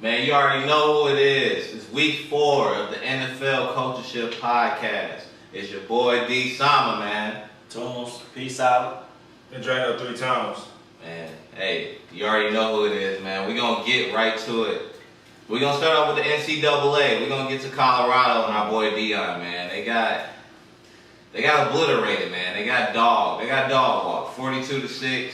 Man, you already know who it is. It's week 4 of the NFL Coachship Podcast. It's your boy D Sama, man. Tunes, peace out. And drain up 3 times. Man, hey, you already know who it is, man. We're going to get right to it. We're going to start off with the NCAA. We're going to get to Colorado and our boy Deion, man. They got obliterated, man. They got dog walked, 42-6.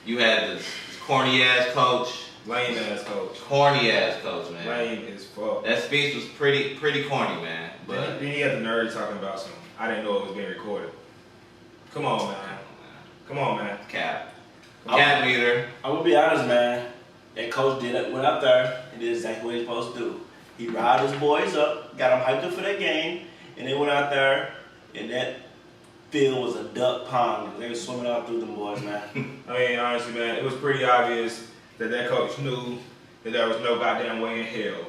You had this corny-ass coach. Lame-ass coach. Corny-ass coach, man. Lame as fuck. That speech was pretty corny, man. But then he had the nerve talking about something. I didn't know it was being recorded. Come on, man. Come on, man. Cap meter. I will be honest, man. That coach went out there and did exactly what he's supposed to do. He riled his boys up, got them hyped up for that game, and they went out there, and that field was a duck pond. They were swimming out through them boys, man. I mean, honestly, man, it was pretty obvious that coach knew that there was no goddamn way in hell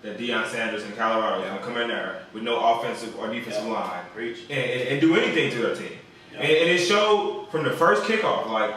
that Deion Sanders in Colorado was going to come in there with no offensive or defensive line and do anything to their team. And it showed from the first kickoff, like,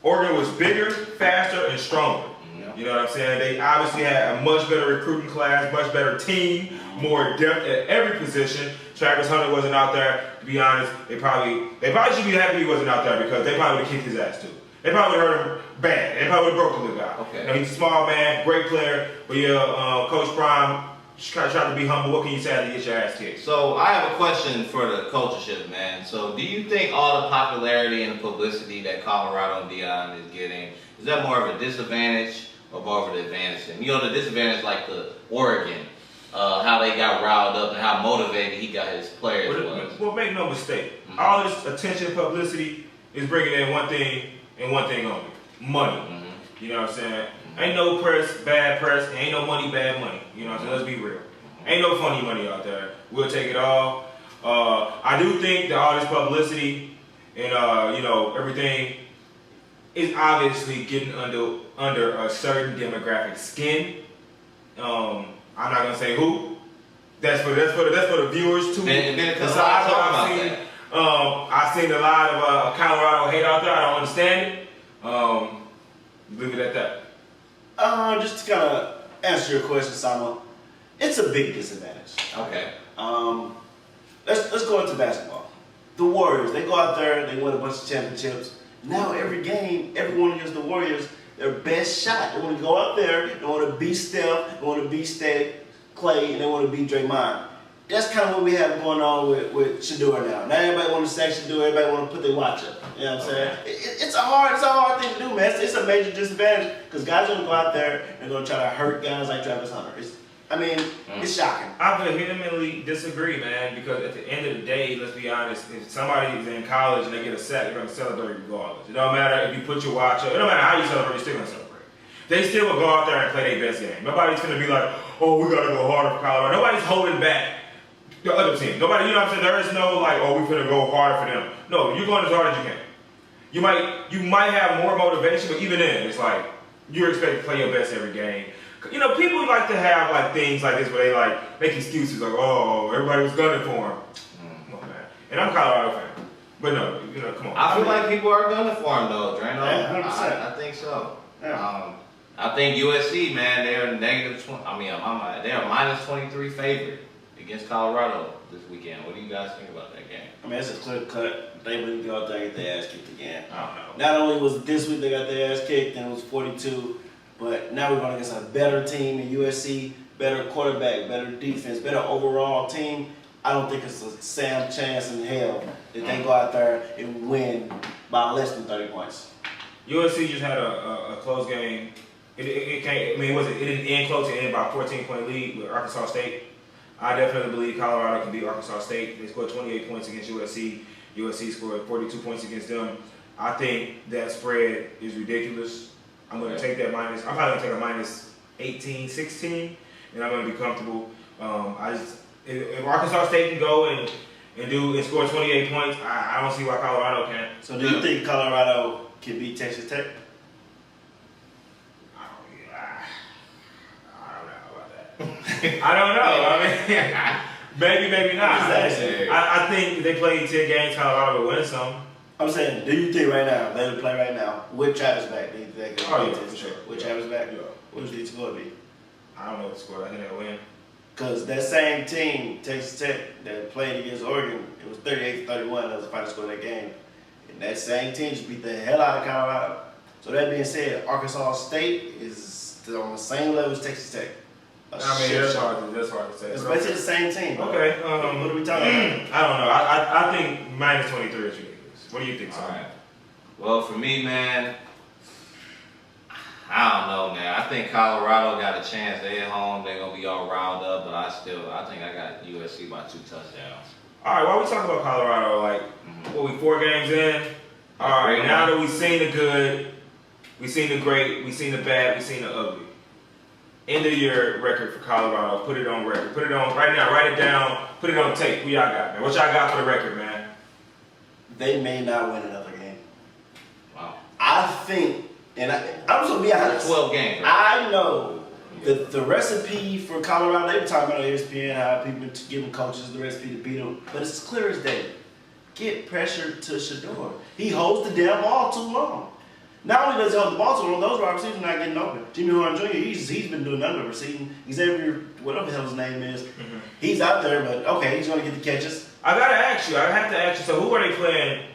Oregon was bigger, faster, and stronger. You know what I'm saying? They obviously had a much better recruiting class, much better team, more depth at every position. Travis Hunter wasn't out there. To be honest, they probably should be happy he wasn't out there because they probably would have kicked his ass too. They probably would have hurt him bad. They probably would have broken the guy. Okay. You know, he's a small man, great player, but yeah, Coach Prime tried to be humble. What can you say to get your ass kicked? So I have a question for the coachship, man. So do you think all the popularity and the publicity that Colorado and Deion is getting, is that more of a disadvantage or more of an advantage? And you know, the disadvantage like the Oregon, how they got riled up and how motivated he got his players was. Well, make no mistake. All this attention and publicity is bringing in one thing and one thing only: money. You know what I'm saying? Ain't no press, bad press. Ain't no money, bad money. You know what I'm saying? Let's be real. Ain't no funny money out there. We'll take it all. I do think that all this publicity and everything is obviously getting under a certain demographic skin. I'm not gonna say who. That's for the viewers too. I've seen a lot of Colorado hate out there. I don't understand it. Leave it at that. Just to kind of answer your question, Sama, it's a big disadvantage. Okay. Let's go into basketball. The Warriors, they go out there, they win a bunch of championships. Now every game, everyone against the Warriors, their best shot. They want to go out there, they want to beat Steph, they want to beat Clay, and they want to beat Draymond. That's kind of what we have going on with Shedeur now. Now everybody want to say Shedeur, everybody want to put their watch up. You know what I'm saying? It's a hard thing to do, man. It's a major disadvantage because guys are going to go out there and going to try to hurt guys like Travis Hunter. It's shocking. I vehemently disagree, man, because at the end of the day, let's be honest, if somebody is in college and they get a sack, they're going to celebrate regardless. It don't matter if you put your watch up. It don't matter how you celebrate, you're still going to celebrate. They still will go out there and play their best game. Nobody's going to be like, oh, we got to go harder for Colorado. Nobody's holding back the other team. Nobody, you know what I'm saying? There is no like, oh, we're going to go harder for them. No, you're going as hard as you can. You might have more motivation, but even then, it's like you're expected to play your best every game. You know, people like to have like things like this where they like make excuses like, oh, everybody was gunning for him. Come on, man. And I'm a Colorado fan, but no, come on. I feel like people are gunning for him though, Drano. Yeah, 100%. I think so. Yeah. I think USC, man, they're they're a minus 23 favorite against Colorado this weekend. What do you guys think about that game? It's a clear cut. They wouldn't go out there and get their ass kicked again. I don't know. Not only was it this week they got their ass kicked and it was 42, but now we're going against a better team in USC, better quarterback, better defense, better overall team. I don't think it's a Sam chance in hell that they go out there and win by less than 30 points. USC just had a close game. It didn't end close. It ended by a 14-point lead with Arkansas State. I definitely believe Colorado can beat Arkansas State. They scored 28 points against USC. USC scored 42 points against them. I think that spread is ridiculous. I'm going to take that minus. I'm probably going to take a minus 18, 16, and I'm going to be comfortable. If Arkansas State can go and score 28 points, I don't see why Colorado can't. So do you think Colorado can beat Texas Tech? I don't know. Maybe not. I think they played 10 games, Colorado would win some. I'm saying, do you think right now, they would play right now, with Travis back, do you think they could beat for sure. With Travis back? What do you think it's going to be? I don't know what the score. I think they'll win. Because that same team, Texas Tech, that played against Oregon, it was 38-31. That was the final score of that game. And that same team just beat the hell out of Colorado. So that being said, Arkansas State is on the same level as Texas Tech. That's hard to say. It's basically the same team. Bro. Okay. What are we talking about? I don't know. I think minus 23 is ridiculous. What do you think, Simon? All right. Well, for me, man, I don't know, man. I think Colorado got a chance. They at home. They're going to be all riled up, but I think I got USC by 2 touchdowns. All right, while we talking about Colorado, like, what, we 4 games in? All right, now that we've seen the good, we've seen the great, we've seen the bad, we've seen the ugly. End of year record for Colorado. Put it on record. Put it on right now. Write it down. Put it on tape. Who y'all got, man? What y'all got for the record, man? They may not win another game. Wow. I think, and I'm just going to be honest. 12 games. Right? I know the recipe for Colorado, they were talking about on ESPN, how people been giving coaches the recipe to beat them, but it's clear as day. Get pressure to Shador. He holds the damn ball too long. Not only does he hold the ball too long, those wide receivers are not getting open. Jimmy Horn Jr., he's been doing nothing but receiving. Xavier, whatever the hell his name is, he's out there, but okay, he's going to get the catches. I have to ask you, so who are they playing?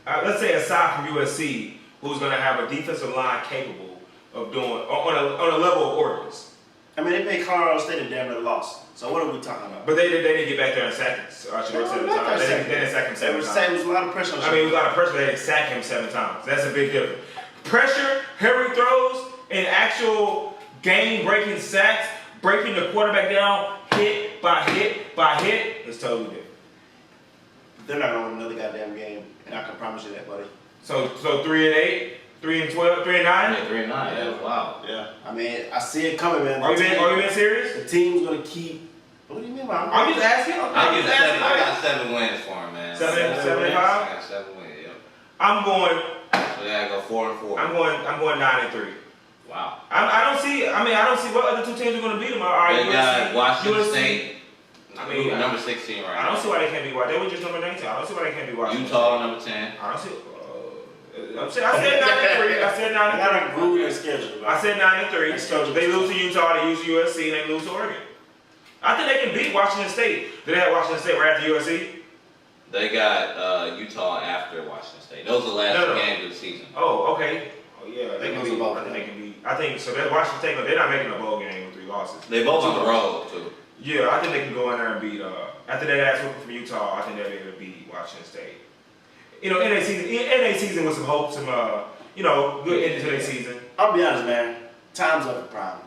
Let's say aside from USC, who's going to have a defensive line capable of doing, on a level of Oregon's? I mean, they made Colorado State a damn near loss. So what are we talking about? But they didn't get back there and sack him. They didn't sack him 7 times. There was a lot of pressure on him. I mean, it was a lot of pressure, but they didn't sack him 7 times. That's a big difference. Pressure, hurry throws, and actual game-breaking sacks, breaking the quarterback down, hit by hit by hit, is totally different. They're not going to win another goddamn game, and I can promise you that, buddy. So 3-8, 3-12, 3-9? Yeah, 3-9. Yeah, wow. Yeah. I mean, I see it coming, man. Are you being serious? The team's going to keep. What do you mean, man? I'm just asking. I got 7 wins for him, man. 7 and 5? I got 7 wins, yep. I'm going. So they gotta go 4-4. I'm going 9-3. Wow. I don't see what other 2 teams are going to beat them. They got Washington State. I mean, number 16 right now. I don't see why they can't be Washington. They were just number 19. I don't see why they can't be Washington. Utah number 10. I don't see. I said 9-3. I said 9-3. They got to rule their schedule. I said 9-3. They lose to Utah. They lose to USC. And they lose to Oregon. I think they can beat Washington State. Did they have Washington State right after USC? They got Utah after Washington State. Those are the last 2 games of the season. Oh, okay. Oh, yeah. They can beat. I think they can beat. I think so. That Washington State, they're not making a bowl game with 3 losses. They both on the road too. Yeah, I think they can go in there and beat. After that ass whooping from Utah, I think they'll be able to beat Washington State. You know, NA season with some hope, some good ending to their season. I'll be honest, man. Time's up for Prime.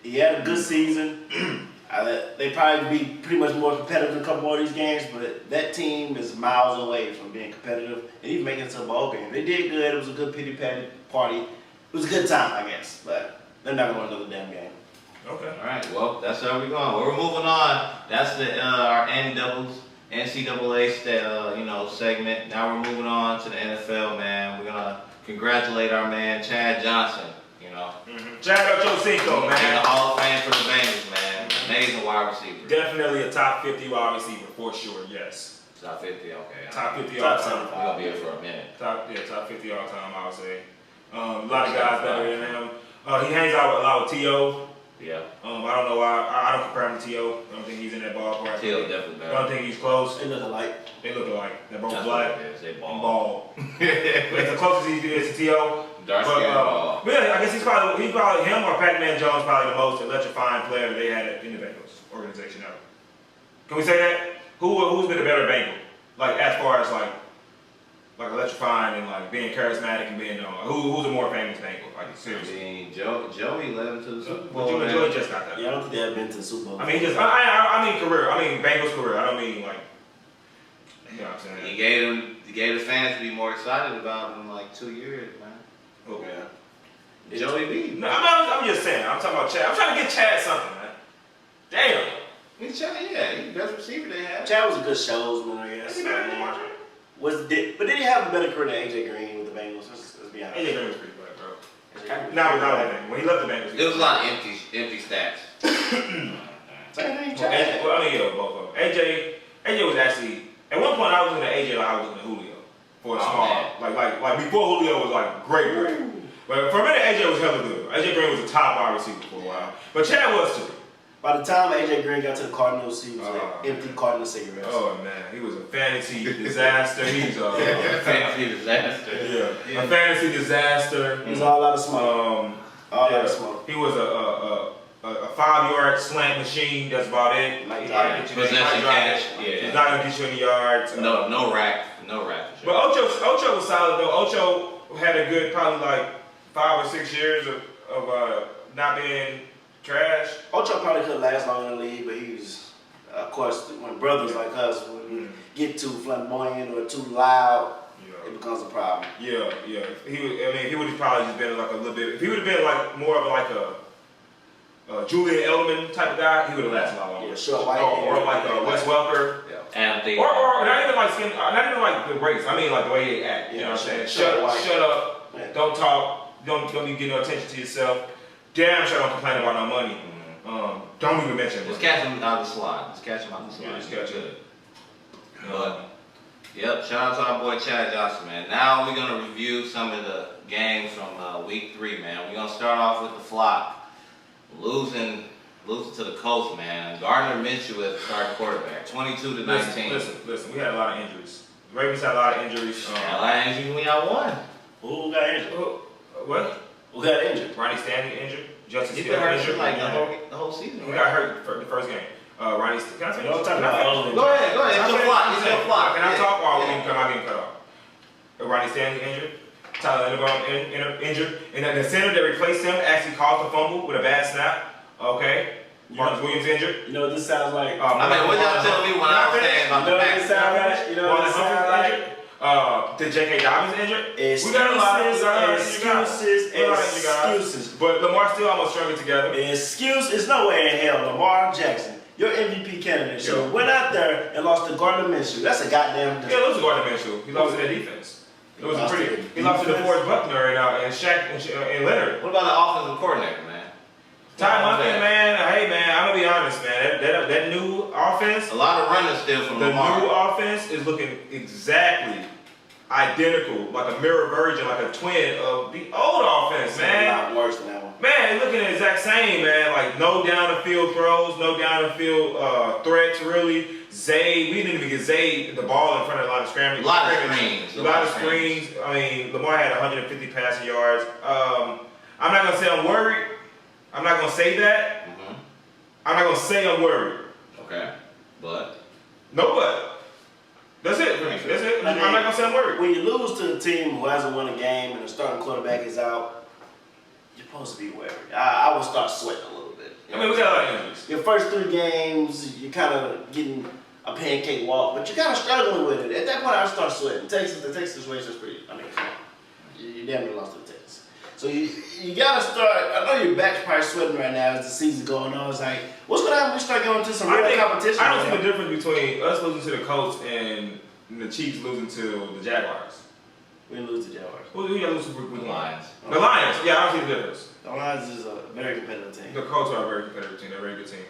He had a good season. They probably be pretty much more competitive in a couple more of these games, but that team is miles away from being competitive and even making it to a bowl game. They did good. It was a good pity-patty party. It was a good time, I guess, but they're not going to win another damn game. Okay. All right. Well, that's how we're going. Well, we're moving on. That's our NCAA segment. Now we're moving on to the NFL, man. We're gonna congratulate our man Chad Johnson. Chad Ochocinco, In man. the Hall of Fame for the Bengals, man. Amazing wide receiver. Definitely a top 50 wide receiver for sure. Yes. Top 50. Okay. Top 50 all time. We're gonna be here for a minute. Top 50 all time, I would say. A lot of guys better than him. He hangs out a lot with T.O. Yeah. I don't know why. I don't compare him to T.O. I don't think he's in that ballpark. T.O. definitely better. I don't think he's close. They look alike. They look alike. They're both That's black what it is. They and ball. bald. That's the closest he is to T.O. Dark skin ball. Really, I guess he's probably him or Pac-Man Jones probably the most electrifying player they had in the Bengals organization ever. Can we say that? Who's been a better Bengal? Like as far as like electrifying and like being charismatic and being who's a more famous Bengal? Like seriously. Joey led him to the Super Bowl. Joey just got that. Yeah, I don't think they have been to the Super Bowl. I mean, I mean career. I mean Bengals career. I don't mean like. You know what I'm saying? He gave the fans to be more excited about him in like 2 years, man. Oh yeah. Joey B. No, I'm just saying. I'm talking about Chad. I'm trying to get Chad something, man. Damn. He's the best receiver they had. Chad was a good showsman, I guess. Is he better than Marshall? But did he have a better career than AJ Green with the Bengals? Let's be honest. AJ Green was pretty good, bro. AJ Green. Now when he left the Bengals, There was a lot of empty stats. Same thing, Chad. Well, I mean, yeah, both of them. AJ was actually at one point I was looking at AJ like I was looking at Julio for a small, man. like before Julio was like great. But for a minute, AJ was hella good. AJ Green was a top wide receiver for a while. But Chad was too. By the time AJ Green got to the Cardinals, he was an empty Cardinal cigarettes. Oh man, he was a fantasy disaster. He's a fantasy disaster. Yeah, a fantasy disaster. He was all out of smoke. All out of smoke. He was a 5-yard slant machine. That's about it. Like, possession cash. He's not gonna get you any yards. No rack. But Ocho was solid though. Ocho had a good probably like 5 or 6 years of not being trash. Ocho probably could last long in the league, but he's, of course, when brothers like us, when we get too flamboyant or too loud, it becomes a problem. Yeah. He would have probably just been like a little bit. If he would have been like more of like a Julian Edelman type of guy, he would have lasted a lot longer. Yeah, sure. Or like a Wes Welker. Yeah. Or not even like the race. I mean like the way they act. You know what I'm saying? Shut up. Yeah. Don't talk. Don't be getting no attention to yourself. Damn sure don't complain about no money. Don't even mention it. Just catch him out of the slide. Just catch him out of the slide. Yeah, just catch it. But, yep, shout out to our boy Chad Johnson, man. Now we're going to review some of the games from week 3, man. We're going to start off with the flock. Losing to the Colts, man. Gardner Minshew as the starting quarterback, 22-19. Listen, we had a lot of injuries. The Ravens had a lot of injuries. A lot of injuries when y'all won. Who got injured? What? Who got injured? Ronnie Stanley injured. Justice He's Hill been hurt injured. like the whole season. He got hurt for the first game. Ronnie Stanley. Can I finish? No, I'm talking about Go ahead. It's your flock. It's your flock. Can I talk or am I getting cut off? Ronnie Stanley injured. Tyler Linderbaum injured. And then the center that replaced him actually caused a fumble with a bad snap. Okay. Marcus Williams injured. You know what this sounds like? I mean, what y'all telling me when I was saying about the back? You know what this sounds like? Did J.K. Dobbins injured? Excuses, we got a lot of excuses. But Lamar still almost strung it together. It's no way in hell. Lamar Jackson, your MVP candidate, went out there and lost to Gardner Minshew. That's a goddamn. Yeah, it was a Gardner Minshew. He lost to their defense. He lost to DeForest Buckner and Shaq and Leonard. What about the offensive coordinator, man? Ty Monken, man. Hey, man, I'm gonna be honest, man. That new offense. A lot of running still from Lamar. The new offense is looking exactly identical, like a mirror version, like a twin of the old offense, man. A lot worse than that one. Man, it's looking the exact same, man. Like no down the field throws, no down the field threats, really. We didn't even get Zay the ball in front of a lot of scrambling. A lot of screens. A lot of screens. I mean, Lamar had 150 passing yards. I'm not gonna say I'm worried. I'm not gonna say that. I'm not gonna say I'm worried. Okay, but that's it for me. That's it. I'm not gonna say I'm worried. When you lose to a team who hasn't won a game and the starting quarterback is out, you're supposed to be wary. I would start sweating a little bit. I mean, we got a lot of injuries. Your first 3 games, you're kind of getting a pancake walk, but you're kind of struggling with it. At that point, I start sweating. The Texas situation is pretty. I mean, come on. You damn near lost to the Texans. So you gotta start. I know your back's probably sweating right now as the season going on. It's like, what's gonna happen when we start going into some real competition? I don't see the difference between us losing to the Colts and the Chiefs losing to the Jaguars. We didn't lose the Jaguars. Who y'all lose to? The Lions. The Lions. Yeah, I don't see the difference. The Lions is a very competitive team. The Colts are a very competitive team. They're a very good team.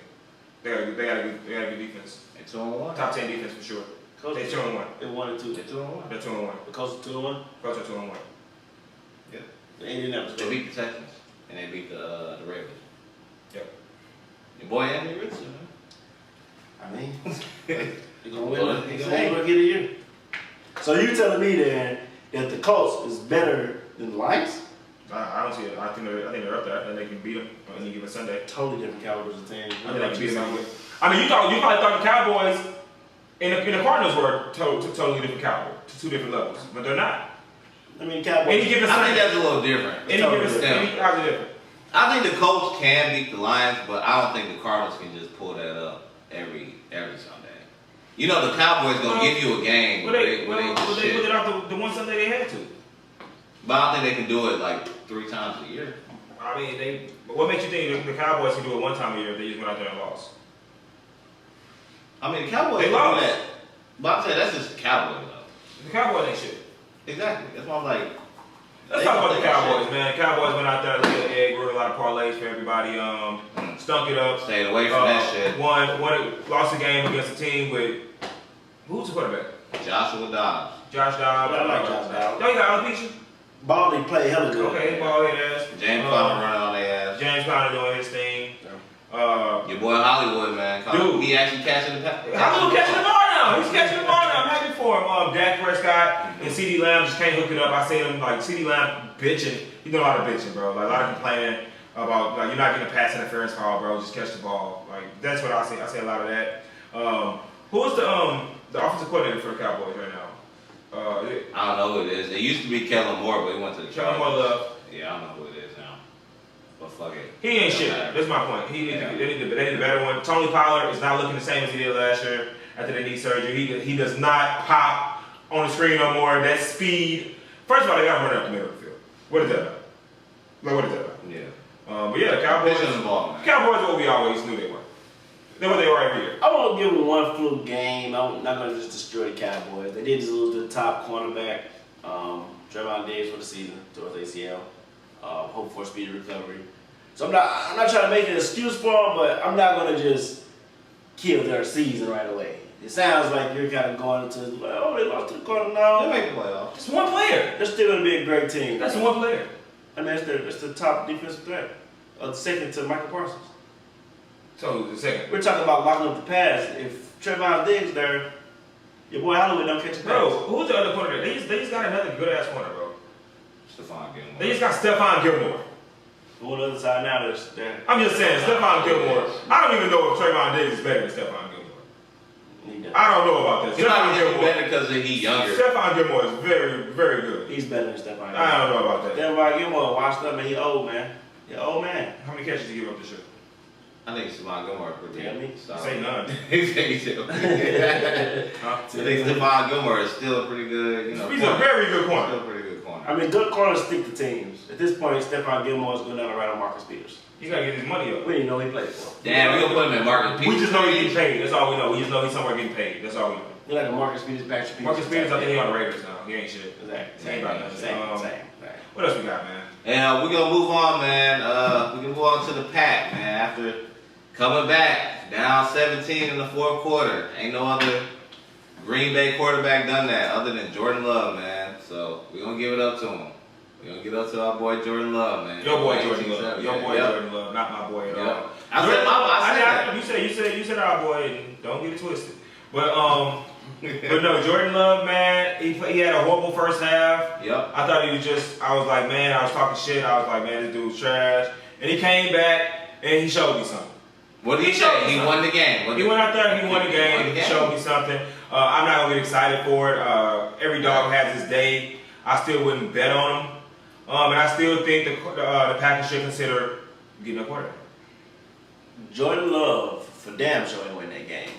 They got a good defense. They 2-1. Top 10 defense for sure. Colts, they 2-1. They 1-2. They 2-1. They're 2-1. The Colts are 2-1. Colts are 2-1. Yeah. They beat the Texans and they beat the Ravens. Yep. Your boy Anthony Richardson, man. I mean, you're gonna win. He's gonna get a year. So you telling me then that the Colts is better than the Lions? I don't see it. I think they're up there. I think they can beat them on any given Sunday. Totally different calibers of teams. I think they can beat them. I mean, you probably thought the Cowboys and the Cardinals were totally different caliber, to 2 different levels, but they're not. I mean, Cowboys. I think that's a little different. How's it different? I think the Colts can beat the Lions, but I don't think the Cardinals can just pull that up every Sunday. You know, the Cowboys gonna give you a game. They put it out the one Sunday they had to. But I don't think they can do it like 3 times a year. I mean, what makes you think the Cowboys can do it 1 time a year if they just went out there and lost? I mean, the Cowboys they lost. That. But I'm saying that's just the Cowboys, though. The Cowboys ain't shit. Exactly. That's why I'm like. Let's talk about the Cowboys, man. The Cowboys went out there, laid an egg, wrote a lot of parlays for everybody. Stunk it up. Stayed away from that shit. Lost the game against a team with who's the quarterback? Joshua Dobbs. Josh Dobbs. I like Josh Dobbs. Y'all got Alopecia? Baldy played hella good. Okay, Baldy ass. James Conner running on their ass. James Conner doing his thing. Your boy Hollywood, man. Dude. He actually catching the pass. Hollywood catching the ball now. He's catching the ball now. I'm happy for him. Dak Prescott and CD Lamb just can't hook it up. I see him like CD Lamb bitching. He's doing a lot of bitching, bro. Like a lot of complaining about like you're not getting a pass interference call, bro. Just catch the ball. Like that's what I see. I see a lot of that. Who's the offensive coordinator for the Cowboys right now? I don't know who it is. It used to be Kellen Moore, but he went to the Kellen Chargers. Moore love. Yeah, I don't know who it is now. But fuck it. He ain't shit. That's my point. They need a better one. Tony Pollard is not looking the same as he did last year after the knee surgery. He does not pop on the screen no more. That speed. First of all, they got to run up the middle of the field. What is that about? Like, what is that about? Yeah. But yeah, the Cowboys. Pitching the ball, man. Cowboys are what we always knew they were. They're what they were every year. I want to give them one fluke game. I'm not going to just destroy the Cowboys. They did just lose the top cornerback, Trevon Diggs, for the season, towards ACL. Hope for a speedy recovery. So I'm not trying to make an excuse for them, but I'm not going to just kill their season right away. It sounds like you're kind of going into, oh, they lost to the corner now. They make the playoffs. It's one player. They're still going to be a great team. That's one player. I mean, that's the top defensive threat. Second to Michael Parsons. So the second. We're talking about locking up the pass. If Trevon Diggs there, your boy Hollywood don't catch a pass. Bro, who's the other corner? They just got another good ass corner, bro. Stephon Gilmore. They just got Stephon Gilmore. On the other side now, there's there. I'm just saying, Stephon Gilmore. I don't even know if Trevon Diggs is better than Stephon Gilmore. I don't know about this. He's not Stephon getting Gilmore. better because he's younger. Stephon Gilmore is very, very good. He's better than Stephon Gilmore. I don't know about that. Stephon Gilmore washed up and he old, man. He old man. How many catches did he give up this year? I think Stephon Gilmore is pretty Tell good. me. Say none. He said he's still. I think Stephon Gilmore is still a pretty good, He's corner. a very good corner. Still a pretty good corner. I mean, good corners stick to teams. At this point, Stephon Gilmore is going down the right on Marcus Peters. He gotta get his money up. We didn't know he played for. Damn, we gonna put him in Marcus Peters. We just know he's getting paid. That's all we know. We just know he's somewhere getting paid. That's all we know. You're like a Marcus Peters, Patrick Peters. Marcus Peters, I think he on the Raiders now. He ain't shit. Exactly. He ain't about nothing. Same. What else we got, man? And we're gonna move on, man. We can move on to the Pack, man. After coming back down 17 in the fourth quarter, ain't no other Green Bay quarterback done that other than Jordan Love, man. So we're gonna give it up to him. We're gonna give it up to our boy Jordan Love, man. Your boy Jordan Love. Your boy Yep. Jordan Love, not my boy at Yep. all. I said that. You said our boy, and don't get it twisted. But no, Jordan Love, man, he had a horrible first half. Yep. I thought he was I was like, man, I was talking shit. I was like, man, this dude's trash. And he came back and he showed me something. What did he say? He won the game. He went out there and he won the game. He showed me something. I'm not gonna get excited for it. Every dog has his day. I still wouldn't bet on him. And I still think the Packers should consider getting a quarterback. Jordan Love, for damn sure, ain't win that game.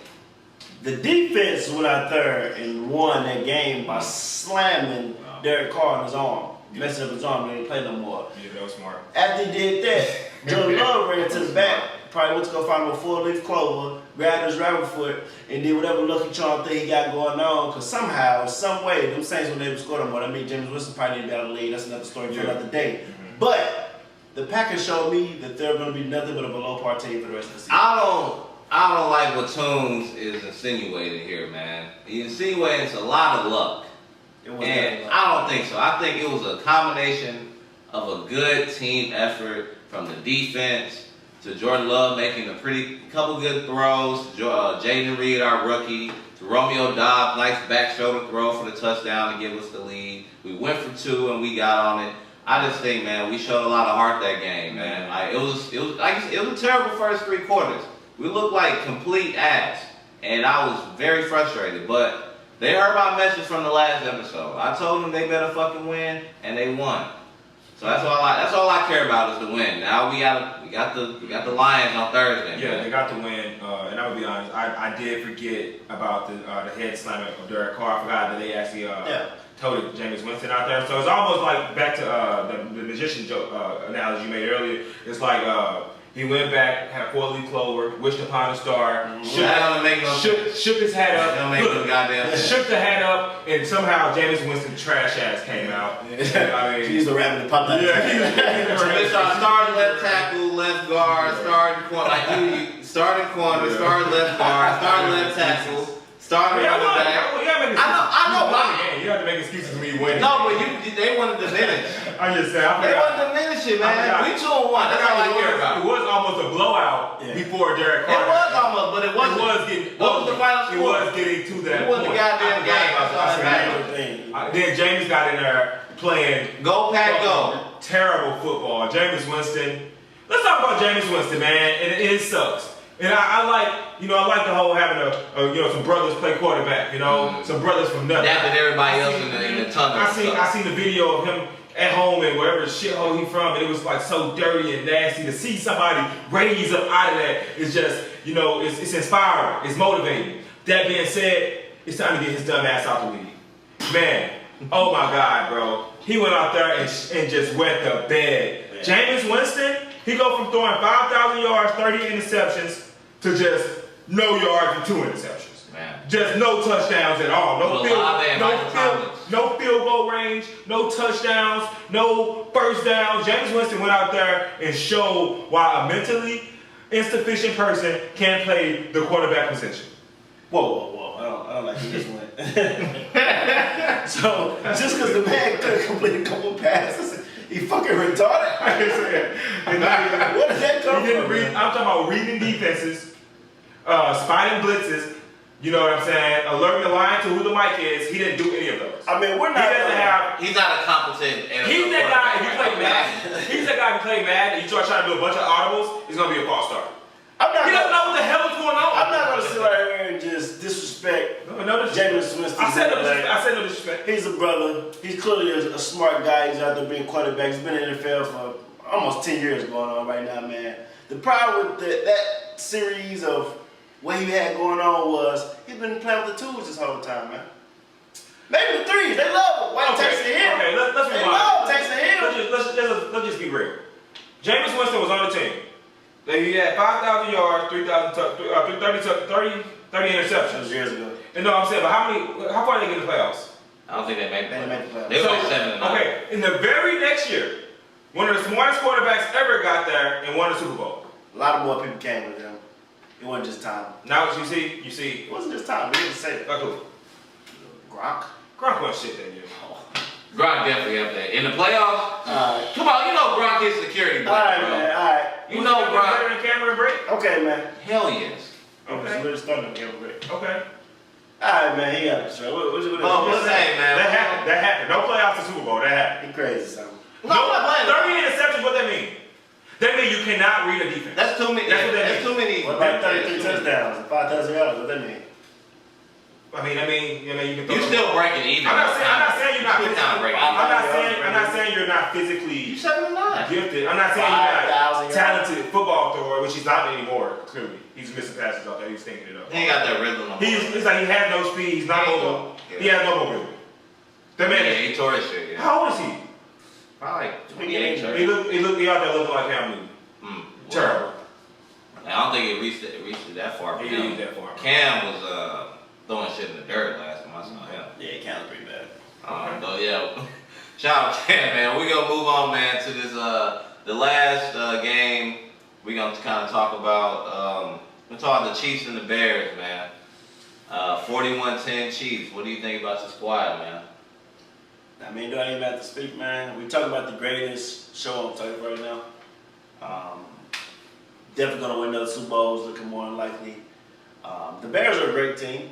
The defense went out there and won that game by slamming Derek Carr in his arm. Messing up his arm, and he didn't play no more. Yeah, that was smart. After he did that, Jordan Love ran to the back, probably went to go find him a four-leaf clover, grabbed his rabbit foot, and did whatever lucky charm thing he got going on. Because somehow, some way, them Saints were able to score them more. I mean, Jameis Winston probably didn't be out of the league. That's another story for another day. Mm-hmm. But the Packers showed me that they're going to be nothing but a below-par team for the rest of the season. I don't like what Toombs is insinuating here, man. He insinuates a lot of luck. And I don't think so. I think it was a combination of a good team effort from the defense to Jordan Love making a couple good throws. Jaden Reed, our rookie, to Romeo Dobbs, nice back shoulder throw for the touchdown to give us the lead. We went for two and we got on it. I just think, man, we showed a lot of heart that game, man. Like it was a terrible first three quarters. We looked like complete ass, and I was very frustrated. But they heard my message from the last episode. I told them they better fucking win, and they won. So that's all I care about is the win. Now we got the Lions on Thursday. Yeah, man. they got the win. And I would be honest, I did forget about the head slam of Derek Carr. I forgot that they actually toted Jameis Winston out there. So it's almost like back to the magician joke analogy you made earlier. It's like he went back, had a four-leaf clover, wished upon a star, shook his hat up, shook the hat up, and somehow Jameis Winston trash ass came out. I mean, he's the rabbit that popped out. Starting left tackle, left guard, starting corner, starting corner, starting left guard, starting left tackle, Starting running back. I know why. You have to make excuses when you win. No, but they want to diminish. I'm just saying. They want to diminish it, man. We 2-1. That's all I care about. It was almost a blowout before Derek Carr. It was almost, but it wasn't. It was getting. What was the final score? It was getting to that It was the point. goddamn game. That's all that matters. Then James got in there playing. Go Pack Go. Terrible football. Jameis Winston. Let's talk about Jameis Winston, man. And it sucks. And I like the whole having some brothers play quarterback, some brothers from nothing. That and everybody else in the tunnel. I seen the video of him at home and wherever the shithole he from, and it was like so dirty and nasty. To see somebody raise up out of that is just, it's inspiring, it's motivating. That being said, it's time to get his dumb ass out the league. Man, oh my God, bro. He went out there and just wet the bed. Man. Jameis Winston, he go from throwing 5,000 yards, 30 interceptions, to just no yards and 2 interceptions. Man. Just no touchdowns at all. No field goal range, no touchdowns, no first downs. Jameis Winston went out there and showed why a mentally insufficient person can't play the quarterback position. Whoa. I don't like you just went. So, just because the man could have completed a couple passes, he fucking retarded? Where did that come from? I'm talking about reading defenses, spotting blitzes, you know what I'm saying, alerting the line to who the mic is. He didn't do any of those. I mean, we're not. He's not a competent. He's that guy, if you play Madden, he's that guy who play Madden, and you try to do a bunch of audibles, he's going to be a false start. He doesn't know what the hell is going on. I'm not going to sit right here and just disrespect Jameis Winston. I said no disrespect. He's a brother. He's clearly a smart guy. He's out there being quarterback. He's been in the NFL for almost 10 years going on right now, man. The problem with that series of what he had going on was he's been playing with the twos this whole time, man. Maybe the threes. They love it. Why Texas Hill? Okay, let's be They honest. love Texas Hill. Let's just be real. Jameis Winston was on the team. He had 5,000 yards, 30 interceptions. Years ago. And no, I'm saying, but how far did they get in the playoffs? I don't think they made They made the playoffs. They were like 7-9. Okay, in the very next year, one of the smartest quarterbacks ever got there and won the Super Bowl. A lot more people came with him. It wasn't just time. Now what you see. It wasn't just time. We didn't say it. Like who? Gronk won shit that year. Gronk definitely up there. In the playoffs? Come on, Gronk is security blanket, bro. Man, all right. You know Gronk. Better than Cameron Brake? Okay, man. Hell yes. Okay. We're starting to get break. Okay. All right, man. He got it straight. What's that, man? That happened. No playoffs to Super Bowl. That happened. He crazy, son. No, I'm not playing. 30 interceptions, what that mean? That mean you cannot read a defense. That's too many. That's what that That's too many. What about 33 touchdowns and 5,000 yards? What that mean? I mean, you can. You still breaking even. I'm not saying you're not. You're not breaking even. I'm not saying you're not physically You 7-9. gifted. I'm not saying you're not 5,000 talented football thrower, which he's not anymore. Clearly, he's missing passes out there. He's thinking it up. He ain't got that rhythm. It's like he has no speed. He's not mobile. Yeah. He has no mobility. That man. He tore his shit. Yeah. How old is he? Probably like 28. He out there looking like Cam Newton. Terrible. I don't think it reached that far. He didn't get that far. Cam was throwing shit in the dirt last time I saw him. Yeah, it counts pretty bad. But yeah, shout out Cam, man. We're gonna move on, man, to this the last game. We're gonna kind of talk about we're talking the Chiefs and the Bears, man. 41-10 Chiefs. What do you think about your squad, man? I mean, do I even have to speak, man? We talking about the greatest show on turf right now. Definitely gonna win another Super Bowls, looking more than likely. The Bears are a great team.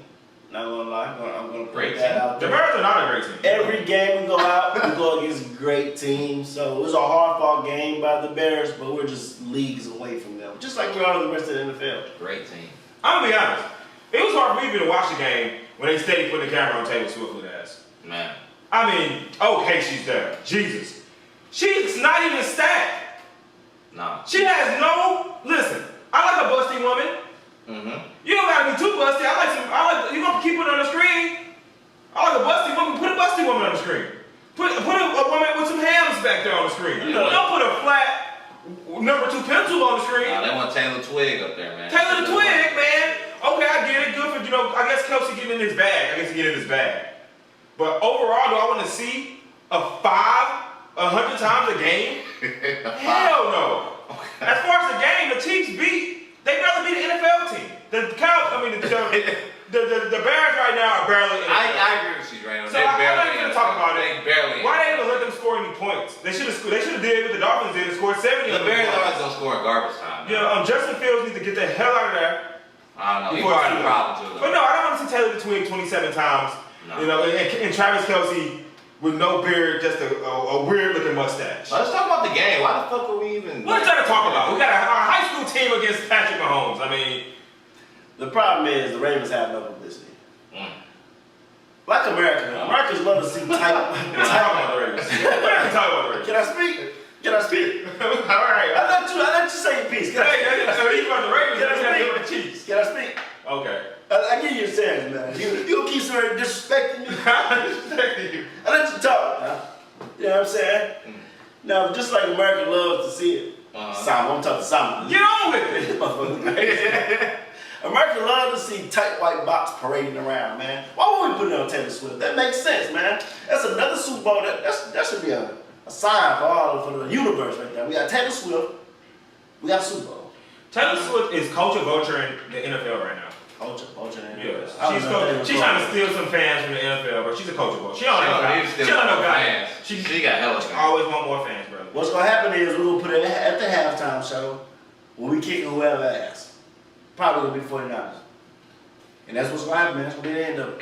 Not gonna lie, I'm gonna put that out there. The Bears are not a great team. Every game we go out, we go against great teams. So it was a hard-fought game by the Bears, but we're just leagues away from them. Just like we are the rest of the NFL. Great team. I'm gonna be honest. It was hard for me to watch the game when they steady putting the camera on Taylor Swift's ass. Man. I mean, okay, she's there. Jesus. She's not even stacked. Nah. She has no, listen, I like a busty woman. You don't gotta be too busty. You gonna keep it on the screen. I like a busty woman. Put a busty woman on the screen. Put a woman with some hams back there on the screen. Don't put a flat number 2 pencil on the screen. Nah, they want Taylor Twig up there, man. Taylor the Twig, man. Okay, I get it. Good for, I guess Kelsey getting in his bag. But overall, do I want to see a 100 times a game? Hell no. As far as the game, the Chiefs they barely beat the NFL team. The the Bears right now are barely in. I agree with you, Randall. So I'm not even gonna talk about They it. barely. Why they even let them score any points? They should have did what the Dolphins did and scored 70. The Bears always gonna score in garbage time. Yeah, Justin Fields needs to get the hell out of there. I don't know. He's part of the problem too. But no, I don't want to see Taylor between 27 times. No. You know, and Travis Kelce with no beard, just a weird looking mustache. Let's talk about the game. Why the fuck are we even? What is that to talk about? We got a high school team against Patrick Mahomes. I mean, The problem is the Ravens have no publicity. Mm. Like Americans love to see tight. we're not talking about the Ravens. We're not talking about the Ravens. Can I speak? Can I speak? All right. I let you say your piece. Can I speak? So you about the Ravens? Can I Can speak? I the Chiefs? Can I speak? Okay. I give you a chance, man. You gonna keep somebody disrespecting me? I'm disrespecting you. I let you talk. Huh? You know what I'm saying? Now, just like America loves to see it. Simon, I'm talking to Simon. Get on with it. This motherfucker crazy. America loves to see tight white box parading around, man. Why would we put it on Taylor Swift? That makes sense, man. That's another Super Bowl. That should be a sign for the universe right there. We got Taylor Swift. We got Super Bowl. Taylor Swift is culture vulture in the NFL right now. Culture. Yes. She's trying to steal some fans from the NFL, bro. She's a culture vulture. She don't know guys. She got hella fans. always want more fans, bro. What's gonna happen is we're gonna put it at the halftime show when we kick whoever ass. Probably gonna be 49ers. And that's what's gonna happen, man. That's gonna be the end of it.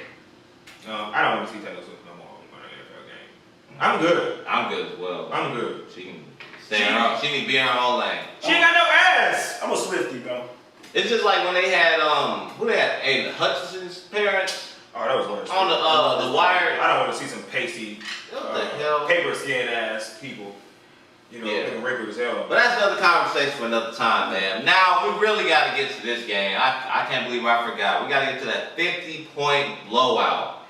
I don't want to see Taylor Swift no more on an NFL game. I'm good. I'm good as well. I'm good. She can stay in her. She can be in her own lane. She ain't got no ass. I'm a Swiftie, bro. It's just like when they had who they had? Aiden Hutchinson's parents Oh, that was worse. on the wire. I don't want to see some pasty, What the hell? paper skin ass people. You know, Yeah. looking wrinkled as hell. But that's another conversation for another time, man. Now we really got to get to this game. I can't believe I forgot. We got to get to that 50-point blowout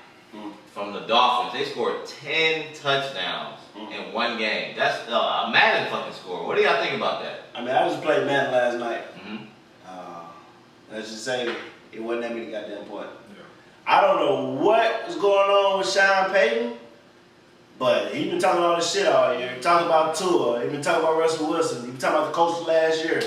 from the Dolphins. They scored 10 touchdowns in one game. That's a Madden fucking score. What do y'all think about that? I mean, I just played Madden last night. Mm-hmm. Let's just say it wasn't that many goddamn points. Yeah. I don't know what is going on with Sean Payton, but he been talking all this shit all year. He talking about Tua. He been talking about Russell Wilson. He been talking about the coach last year.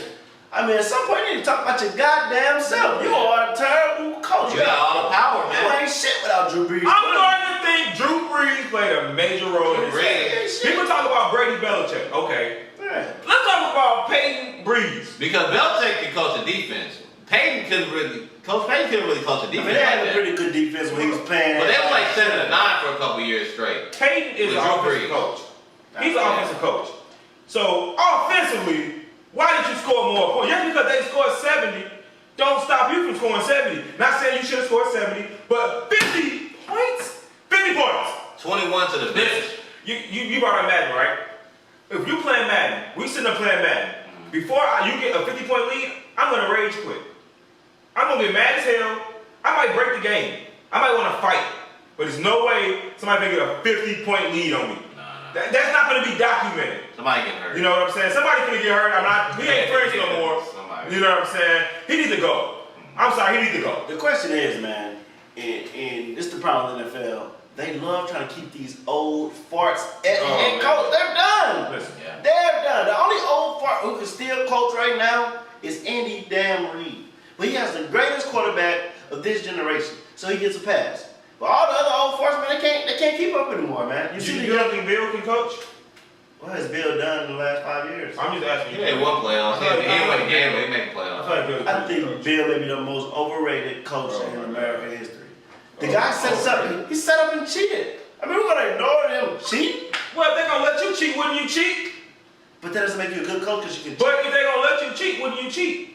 I mean, at some point you need to talk about your goddamn self. You are a terrible coach. You got all the power, You man. ain't shit without Drew Brees. I'm starting to think Drew Brees played a major role in this. People talk about Brady Belichick. Okay. Yeah. Let's talk about Peyton Brees. Because Belichick can coach a defense. Coach Payton couldn't really coach a I defense. mean, they had a pretty good defense when he was playing. But they were like 7-9 for a couple years straight. Peyton is With an Drew offensive Brees. coach. He's an offensive coach. So offensively, why did you score more points? Just because they scored 70, don't stop you from scoring 70. Not saying you should have scored 70, but 50 points? 50 points. 21 to the bench. You brought up Madden, right? If you playing Madden, we sitting there playing Madden. Before you get a 50-point lead, I'm gonna rage quit. I'm gonna get mad as hell. I might break the game. I might want to fight. But there's no way somebody can get a 50-point lead on me. That's not gonna be documented. Somebody get hurt. You know what I'm saying? Somebody gonna get hurt. We ain't friends no more. Somebody. You know what I'm saying? He needs to go. I'm sorry, he needs to go. The question is, man, and this is the problem with the NFL. They love trying to keep these old farts at head coach. They're done. Listen, They're done. The only old fart who can still coach right now is Andy Damn Reed. But he has the greatest quarterback of this generation, so he gets a pass. But all the other old farts, man, they can't keep up anymore, man. You don't think Bill can coach? What has Bill done in the last 5 years? I'm just asking He you. made one playoff. He didn't win a game, but he made the I playoffs. feel like Bill I can think coach. Bill may be the most overrated coach in American history. The guy set us up. He set up and cheated. I mean, we're gonna ignore him cheat. Well, if they're gonna let you cheat, wouldn't you cheat? But that doesn't make you a good coach because you can cheat. But if they're gonna let you cheat, wouldn't you cheat?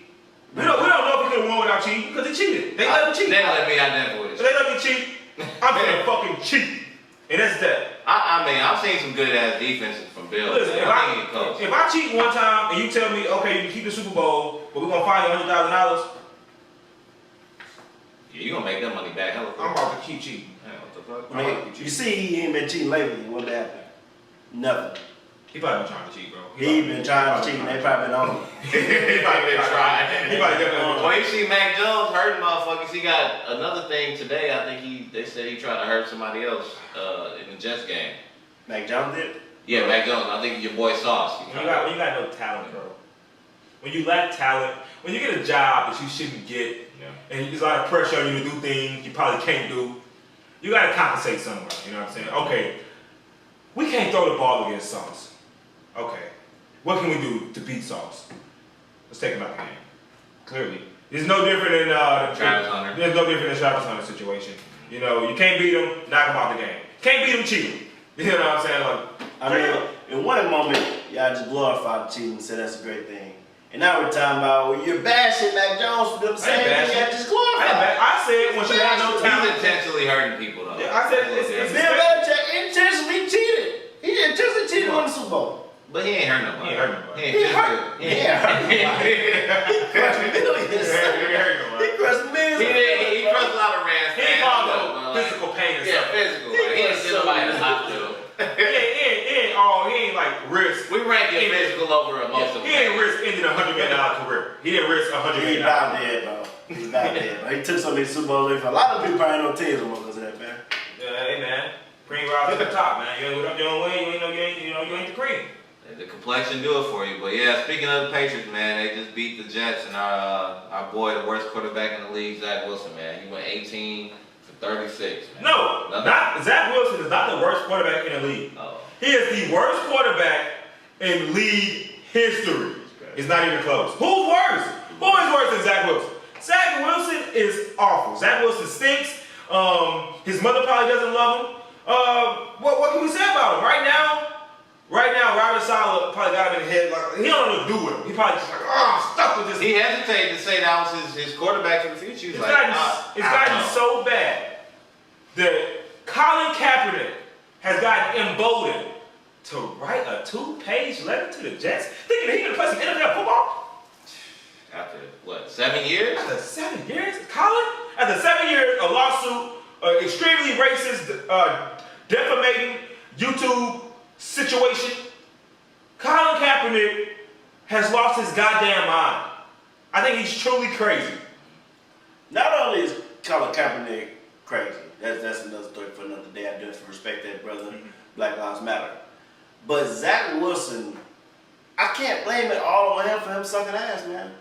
We don't know if he could have won without cheating because he cheated. They let him cheat. They let me identify with If it. they let me cheat, I'm gonna fucking cheat. And that's that. I mean, I've seen some good ass defenses from Bill. Listen, I think he can coach. if I cheat one time and you tell me, okay, you can keep the Super Bowl, but we're gonna fine you $100,000, Yeah, you gonna make that money back. Hell, I'm about to keep cheating. Hell, what the fuck? I mean, you see, he ain't been cheating lately. What happened? Nothing. He probably been trying to cheat, bro. He been trying to cheat, and they probably been on him. He probably been trying. He probably been on Well, you see Mac Jones hurting motherfuckers. He got another thing today. I think they said he tried to hurt somebody else in the Jets game. Mac Jones did? Yeah, Mac Jones. I think your boy Sauce. You got no talent, bro. when you lack talent, when you get a job that you shouldn't get, and there's a lot of pressure on you to do things you probably can't do, you got to compensate somewhere. You know what I'm saying? Okay, we can't throw the ball against Sauce. Okay, what can we do to beat Sauce? Let's take him out the game. Clearly, it's no different than Travis Hunter. There's no different than Travis Hunter situation. You know, you can't beat him, knock him out the game. Can't beat him cheating. You know what I'm saying? Like, I mean, in one moment, y'all just glorified the cheating and said that's a great thing. And now we're talking about you're bashing Mac Jones for them saying y'all just glorified. I said when she had no talent. He's intentionally hurting people though. Yeah, I said it's Bill Belichick intentionally cheated. He intentionally cheated on the Super Bowl. But he ain't hurt nobody. He ain't hurt nobody. He hurt nobody. He crushed millions. He crushed millions. He crushed a lot of Rams. He called them physical pain and stuff. Yeah, physical. He didn't send nobody in the hospital. He ain't like risk. We rank your physical over emotional. He ain't risk ending a $100 million career. He didn't risk $100 million. He's about dead, bro. He's about dead, bro. He took some of these Super Bowls away from a lot of people probably no teams anymore because of that, man. Hey, man. Cream rise to the top, man. You ain't win, you ain't the cream. The complexion do it for you. But yeah, speaking of the Patriots, man, they just beat the Jets and our boy, the worst quarterback in the league, Zach Wilson, man. He went 18 for 36. Man. No, Zach Wilson is not the worst quarterback in the league. Oh. He is the worst quarterback in league history. It's not even close. Who's worse? Who is worse than Zach Wilson? Zach Wilson is awful. Zach Wilson stinks. His mother probably doesn't love him. What can we say about him? Right now, Robert Saleh probably got him in the head. Like, he don't know what to do with him. He probably just like, I'm stuck with this. He hesitated to say that was his quarterback for the future. It's gotten so bad that Colin Kaepernick has gotten emboldened to write a 2-page letter to the Jets, thinking that he can play some NFL football. After what, 7 years? After 7 years, Colin. After 7 years, a lawsuit, extremely racist, defamating YouTube situation. Colin Kaepernick has lost his goddamn mind. I think he's truly crazy. Not only is Colin Kaepernick crazy, that's another story for another day. I definitely respect that, brother. Mm-hmm. Black Lives Matter. But Zach Wilson, I can't blame it all on him for him sucking ass, man.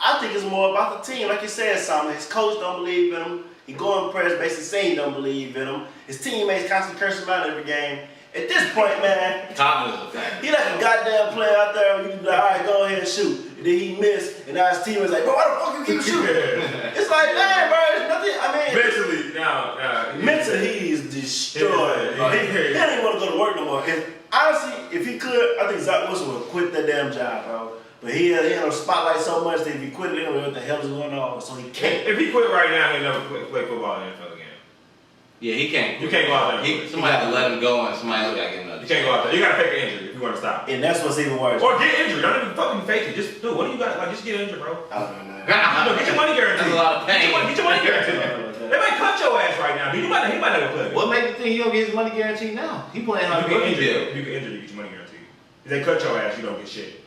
I think it's more about the team. Like you said, Simon, his coach don't believe in him. He go in press basically saying he don't believe in him. His teammates constantly curse him out every game. At this point, man, Confidence is a factor. he like a goddamn player out there where you can be like, all right, go ahead and shoot. And then he missed, and now his team is like, bro, why the fuck you keep shooting? It's like, man, bro, it's nothing. I mean, mentally, he is destroyed. He don't even want to go to work no more. And honestly, if he could, I think Zach Wilson would quit that damn job, bro. But he had a spotlight so much that if he quit it, he don't know what the hell is going on, so he can't. If he quit right now, he'll never play football in the NFL again. Yeah, he can't. You can't go out there. Somebody have to let him go, and somebody else got to get him another. You can't go out there. You got to fake an injury if you want to stop. And that's what's even worse. Or get injured. Don't even fucking fake it. Just do. What do you got? Like, just get injured, bro. I don't know. Get your money guaranteed. That's a lot of pain. Get your money guaranteed. They might cut your ass right now, dude. He might never play. What makes you think he don't get his money guaranteed now? He playing how you get injured. If you get injured, you get your money guaranteed. If they cut your ass, you don't get shit.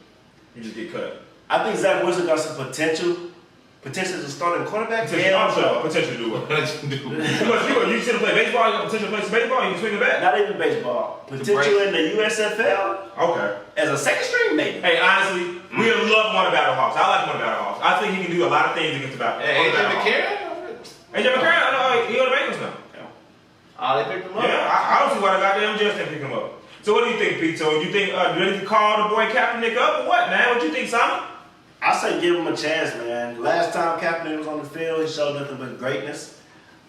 You just get cut. I think Zach Wilson got some potential to start a quarterback. Potential to do what? You should have played baseball. You got potential to play some baseball. You can swing the bat. Not even baseball. Potential in the USFL. Okay. As a second string, maybe. Hey, honestly, we love one of Battlehawks. I like one of Battlehawks. I think he can do a lot of things against the Battlehawks. Hey, AJ McCarron, I know he on the Bengals now. Oh, they picked him up. Yeah, I don't see why the goddamn Jets didn't pick him up. So what do you think, Pete? So you think do they need to call the boy Kaepernick up or what, man? What you think, Simon? I say give him a chance, man. Last time Kaepernick was on the field, he showed nothing but greatness.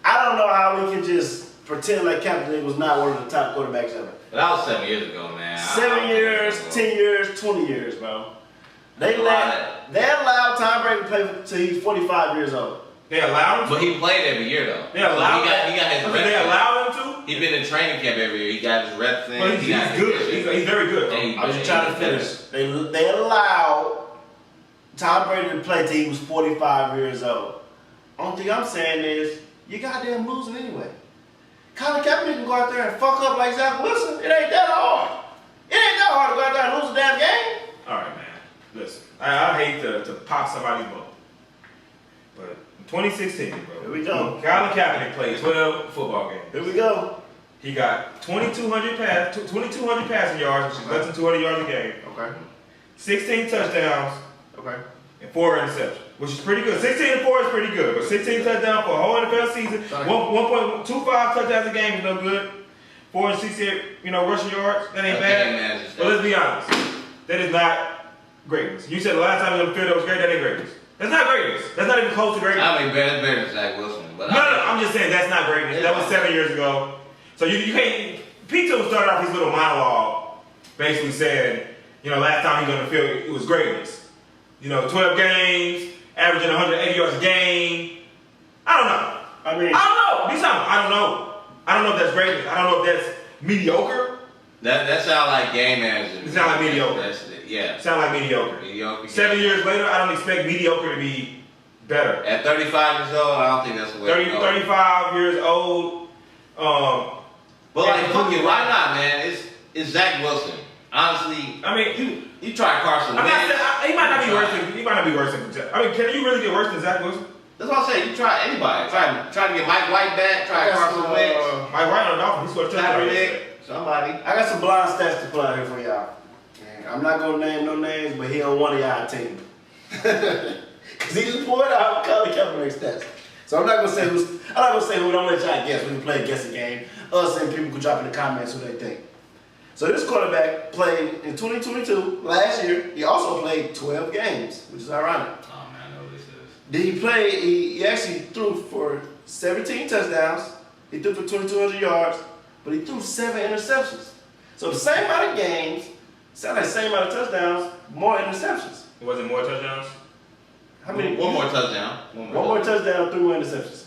I don't know how we can just pretend like Kaepernick was not one of the top quarterbacks ever. But that was 7 years ago, man. 7 years, 10 years, 20 years, bro. They allowed Tom Brady to play until he's 45 years old. They allowed him to? But he played every year, though. They allowed him? He got his reps. They allowed him to? He's been in training camp every year. He got his reps in. Well, he's good. He's very good. I was just trying to finish. They allowed Tom Brady to play till he was 45 years old. Only thing I'm saying is, you goddamn losing anyway. Colin Kaepernick can go out there and fuck up like Zach Wilson. It ain't that hard. It ain't that hard to go out there and lose a damn game. All right, man. Listen, I hate to pop somebody's bubble, but in 2016, bro. Here we go. Colin Kaepernick played 12 football games. Here we go. He got 2,200 passing yards, which is less than 200 yards a game. Okay. 16 touchdowns. Okay. and 4 interceptions, which is pretty good. 16-4 is pretty good, but 16 touchdowns for a whole NFL season, 1.25 touchdowns a game is no good. 468, rushing yards, that ain't bad. But let's be honest, that is not greatness. You said the last time he was on the field that was great, that ain't greatness. That's not greatness. That's not even close to greatness. I mean, better than Zach Wilson. But No, I'm just saying that's not greatness. That was 7 years ago. So you can't. Pete started off his little monologue, basically saying, last time he was on the field, it was greatness. 12 games, averaging 180 yards a game. I don't know. I don't know. Do something. I don't know. I don't know if that's greatness. I don't know if that's mediocre. That sounds like game management. It sounds like mediocre. Yeah. Sound like mediocre. 7 years later, I don't expect mediocre to be better. At 35 years old, I don't think that's the way to go. 35 years old. But fuck it, why not, man? It's Zach Wilson. Honestly, I mean, you try Carson Wentz. He might not be worse than. He might not be worse than. I mean, can you really get worse than Zach Wilson? That's what I say. You try anybody. Try to get Mike White back. Try Carson Wentz. Mike White on the Dolphins. He scored a touchdown. Kaepernick. Somebody. I got some blind stats to play out here for y'all. And I'm not gonna name no names, but he on one of y'all team. Cause he just pulled out Colin Kaepernick stats. So I'm not gonna say who's. I'm not gonna say who. Don't let y'all guess. We can play a guessing game. Us and people can drop in the comments who they think. So this quarterback played in 2022 last year. He also played 12 games, which is ironic. Oh man, I know what this is. Did he play? He actually threw for 17 touchdowns. He threw for 2,200 yards, but he threw 7 interceptions. So the same amount of games, sound like the same amount of touchdowns, more interceptions. It wasn't more touchdowns. How many? One more touchdown. One more touchdown, 3 more interceptions.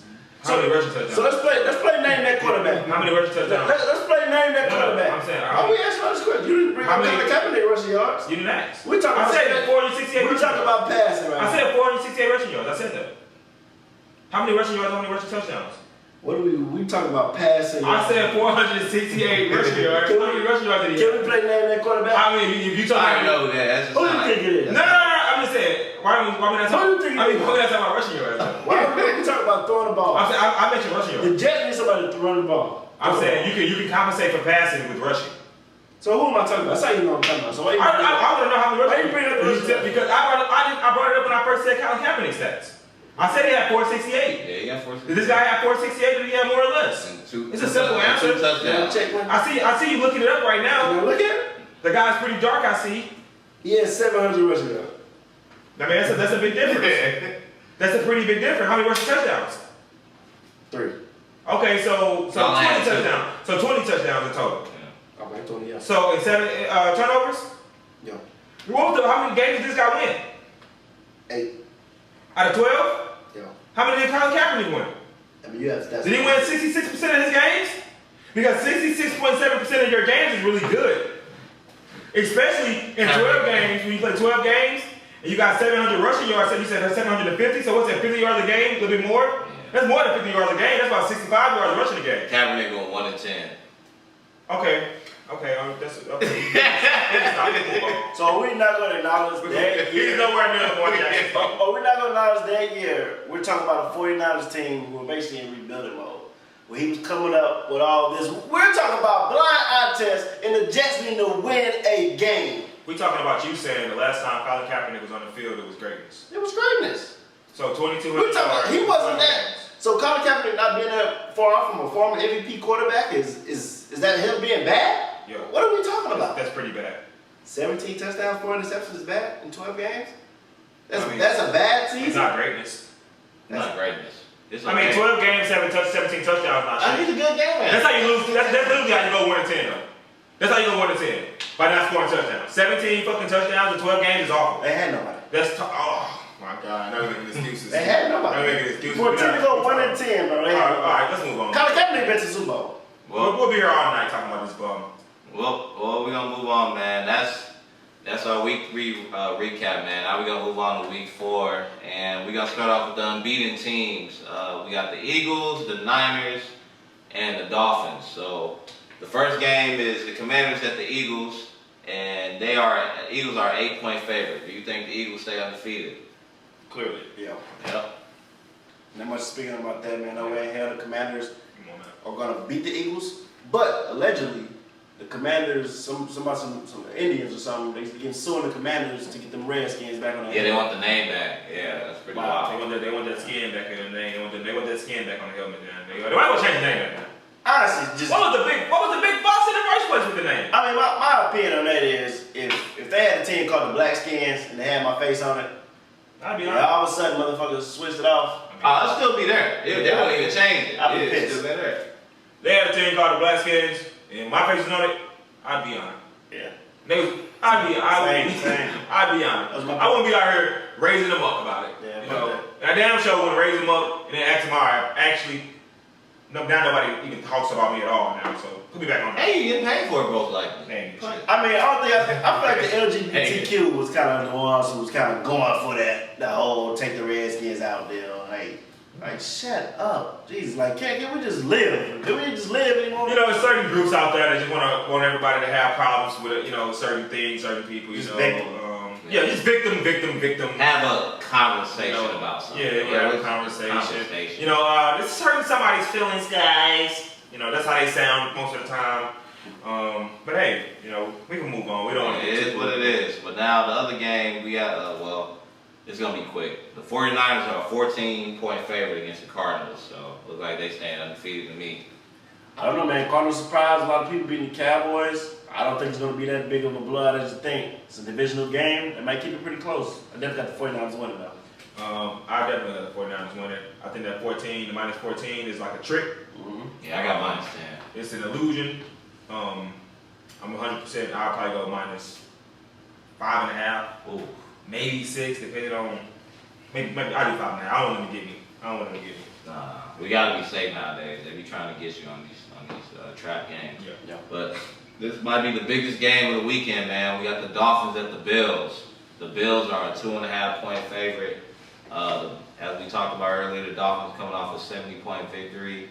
How many rushing touchdowns? So let's play name that quarterback. How many rushing touchdowns? Let's play name that quarterback. I'm saying. Oh, we asked this question. You didn't bring up Colin Kaepernick rushing yards. You didn't ask. We talking I about said 468. We talking about passing right I said 468 rushing yards. I said that. How many rushing yards? How many rushing touchdowns? What are we talking about passing? I said 468 rushing yards. How many rushing yards did he have? Can we play name that quarterback? I mean, if you talking I about. know that. Who do you think it is? No. I'm just saying. Why we not talking? Why we not talking about rushing yards? Why are we talking about throwing the ball? I mentioned rushing yards. The Jets need somebody to run the ball. I'm saying you can compensate for passing with rushing. So who am I talking about? That's how you know what I'm talking about. So I want to know how many rushing. Why you bring up the rushing? Because I brought it up when I first said Colin Kaepernick stats. I said he had 468. Yeah, he got 468. Did this guy have 468 or did he have more or less? It's a simple answer. I see you looking it up right now. Can I look at it? The guy's pretty dark, I see. He has 700 rushing yards. I mean, that's a big difference. That's a pretty big difference. How many rushing touchdowns? 3. Okay, so 20 touchdowns. So 20 touchdowns in total. Yeah. Okay, 20, yeah. So in 7 turnovers? Yeah. How many games did this guy win? 8. Out of 12? Yeah. How many did Colin Kaepernick win? I mean, you have stats. Did he win 66% of his games? Because 66.7% of your games is really good. Especially in 12 games, when you play 12 games, and you got 700 rushing yards, so you said that's 750, so what's that, 50 yards a game, a little bit more? Yeah. That's more than 50 yards a game, that's about 65 yards rushing a game. Kaepernick going 1 and 10. Okay, that's okay. So we're not going to acknowledge that year. He's nowhere near the one Jackson. Oh, we're not going to acknowledge that year. We're talking about a 49ers team who were basically in rebuilding mode. Where he was coming up with all this. We're talking about blind eye test and the Jets need to win a game. We're talking about you saying the last time Colin Kaepernick was on the field, it was greatness. It was greatness. So 2,200 We're talking yards. about, he wasn't that. So Colin Kaepernick not being that far off from a former MVP quarterback is that him being bad? Yeah. What are we talking about? That's pretty bad. 17 touchdowns, 4 interceptions is bad in 12 games? That's I a bad season? It's not greatness. Not greatness. It's 12 games, 17 touchdowns, not shit. He's a good game man. That's how you lose. That's literally how you go 1 and 10, though. That's how you go 1 and 10 by not scoring touchdowns. 17 fucking touchdowns in 12 games is awful. They had nobody. Oh my god, now we're making excuses. They had nobody. Now we're making excuses. For a team to go 1 and 10, bro. All right, let's move on. Colin Kaepernick been to the Super Bowl. We'll be here all night talking about this bum. Well, we're gonna move on, man. That's our week 3 recap, man. Now we're gonna move on to week 4, and we're gonna start off with the unbeaten teams. We got the Eagles, the Niners, and the Dolphins. So the first game is the Commanders at the Eagles, and Eagles are 8-point favorite. Do you think the Eagles stay undefeated? Clearly. Yeah. Yep. Not much speaking about that, man. No way in hell the Commanders Come on, man. are gonna beat the Eagles, but allegedly the Commanders, some Indians or something, they getting suing the Commanders to get them Redskins back on their Yeah, they want the name back. Yeah, that's pretty Wow. wild. They want that skin back in the name. They want that skin back on the helmet. They might go change the name back now. Honestly, just What was the big fuss in the first place with the name? I mean, my opinion on that is if they had a team called the Black Skins and they had my face on it, I'd be and honest. all of a sudden motherfuckers switched it off. It'll still be there. They won't even change it. I'd be It'll pissed. still be there. They had a team called the Black Skins, and my face is on it. I'd be on it. Yeah. I'd be Same. I'd be on That's it. my I wouldn't be out here raising them up about it. Yeah, you fuck know, I damn sure wouldn't raise them up and then ask them, all right, actually, no, now nobody even talks about me at all now. So put me back on that. Hey, you getting paid for it, most likely. Dang, shit. I mean, I feel like the LGBTQ was kind of the ones who was kind of going for that, the whole take the Redskins out deal. Like, shut up, Jesus! Like, can we just live? Can we just live anymore? You know, there's certain groups out there that just want everybody to have problems with, certain things, certain people. Just know, victim. Just victim. Have a conversation about something. Yeah, have a conversation. You know, it's hurting somebody's feelings, guys. You know, that's how they sound most of the time. But hey, we can move on. We don't want to. It is what it is. But now the other game we got. It's gonna be quick. The 49ers are a 14-point favorite against the Cardinals, so look like they stand undefeated to me. I don't know, man. Cardinals surprised a lot of people beating the Cowboys. I don't think it's going to be that big of a blood as you think. It's a divisional game. They might keep it pretty close. I definitely got the 49ers winning, though. I definitely got the 49ers winning. I think that the minus 14 is like a trick. Mm-hmm. Yeah, I got minus 10. It's an illusion. I'm 100%. I'll probably go minus 5.5. Ooh. Maybe 6, depending on. Maybe I'll do 5.5. I don't want them to get me. Nah, we gotta be safe nowadays. They be trying to get you on these trap games. Yeah. But this might be the biggest game of the weekend, man. We got the Dolphins at the Bills. The Bills are a 2.5-point favorite. As we talked about earlier, the Dolphins coming off a 70-point victory.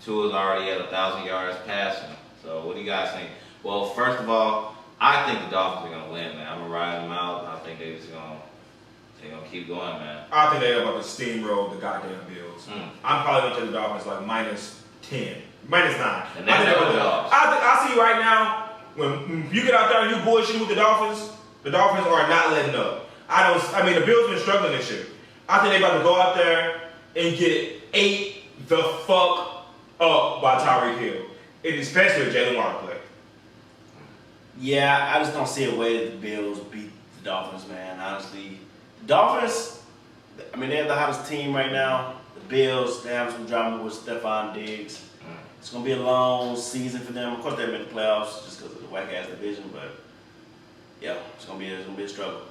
Tua's already at 1,000 yards passing. So what do you guys think? Well, first of all, I think the Dolphins are gonna win, man. I'm gonna ride them out. I think they're gonna keep going, man. I think they're about to steamroll the goddamn Bills. I'm probably gonna take the Dolphins like minus 10, minus 9. And that's the dogs. I see right now when you get out there and you bullshit with the Dolphins are not letting up. The Bills been struggling this year. I think they about to go out there and get ate the fuck up by Tyreek Hill, and especially if Jalen Waddle play. Yeah, I just don't see a way that the Bills beat the Dolphins, man. Honestly, the Dolphins, they have the hottest team right now. The Bills, they have some drama with Stephon Diggs. It's gonna be a long season for them. Of course, they're in the playoffs just because of the whack-ass division, but yeah, it's gonna be a struggle.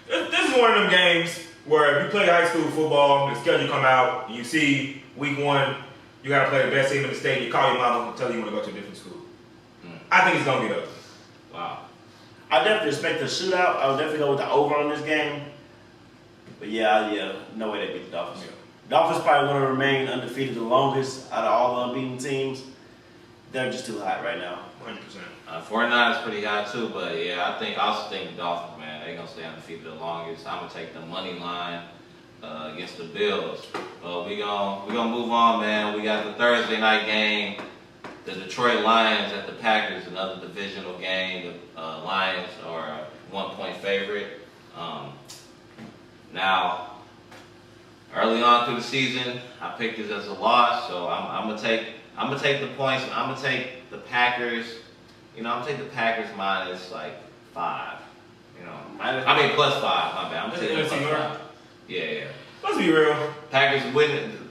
This is one of them games where if you play high school football, the schedule come out, you see week 1, you gotta play the best team in the state. You call your mama and tell you want to go to a different school. I think it's gonna be ugly. Wow. I definitely expect a shootout. I would definitely go with the over on this game. But yeah, no way they beat the Dolphins. Yeah. Dolphins probably want to remain undefeated the longest out of all the unbeaten teams. They're just too hot right now. 100%. 49ers pretty high too, but yeah, I also think the Dolphins, man, they're gonna stay undefeated the longest. I'm gonna take the money line against the Bills. We gonna move on, man. We got the Thursday night game. The Detroit Lions at the Packers, another divisional game. The Lions are a 1-point favorite. Now, early on through the season, I picked this as a loss, so I'm gonna take the points. I'm gonna take the Packers. I'm gonna take the Packers minus like 5. Plus 5. My bad. I'm taking plus 5. Yeah. Let's be real. Packers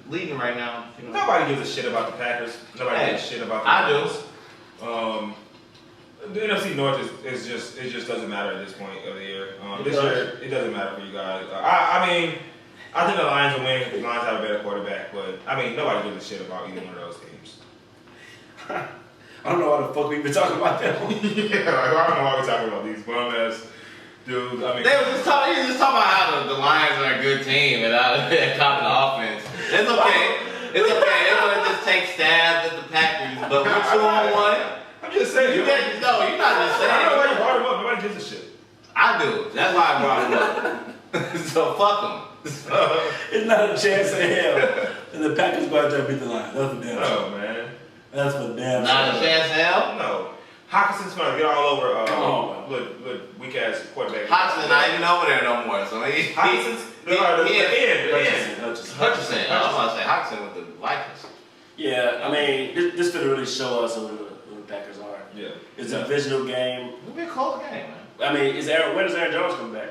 leading right now. Nobody gives a shit about the Packers. Nobody gives a shit about the Packers. I do. The NFC North it just doesn't matter at this point of the year. This year it doesn't matter for you guys. I think the Lions will win. The Lions have a better quarterback, but nobody gives a shit about either one of those teams. I don't know why the fuck we've been talking about that one. Yeah, I don't know why we're talking about these bum ass dudes. They were just talking about how the Lions are a good team and they're top the offense. It's okay. They want to just take stabs at the Packers, but we're 2-1. I'm just saying. You're not just saying. I don't know why you brought him up. Nobody gives a shit. I do. That's why I brought him up. So fuck them. It's not a chance in hell. And the Packers go out there and beat the Lions. That's for damn sure. Oh, man. That's for damn Not a sure. chance in hell? No. Hawkinson's gonna get all over Come on, little weak ass quarterback. Hawkinson not even over there no more. So Hawkinson's he Hutchinson. Hutchinson. I was about to say Hawkinson with the Vikings. Yeah, I mean, this could really show us who the Packers are. Yeah. It's a divisional game. It'll be a close game, man. I mean, when does Aaron Jones come back?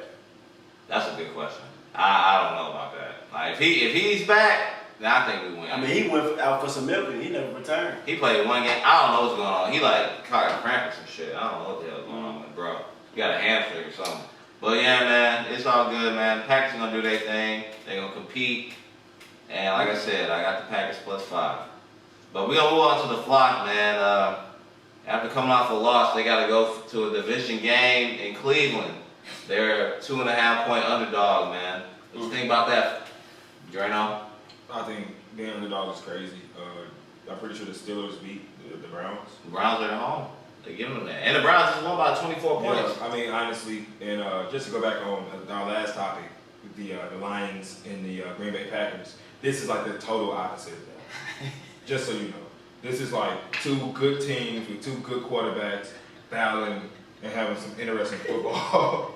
That's a good question. I don't know about that. Like if he's back, then I think we win. I mean, he went out for some milk and he never returned. He played one game. I don't know what's going on. He like caught a cramp or some shit. I don't know what the hell's going on with bro. He got a hamstring or something. But yeah, man, it's all good, man. The Packers gonna do their thing. They gonna compete. And like I said, I got the Packers +5. But we gonna move on to the flock, man. After coming off a loss, they gotta go to a division game in Cleveland. They're a 2.5-point underdog, man. What you think about that, Drano? I think being underdog is crazy. I'm pretty sure the Steelers beat the Browns. The Browns are at home. They give them that. And the Browns just won by 24 points. Yeah, I mean, honestly, and just to go back on our last topic, with the Lions and the Green Bay Packers, this is like the total opposite of that. Just so you know. This is like two good teams with two good quarterbacks battling and having some interesting football.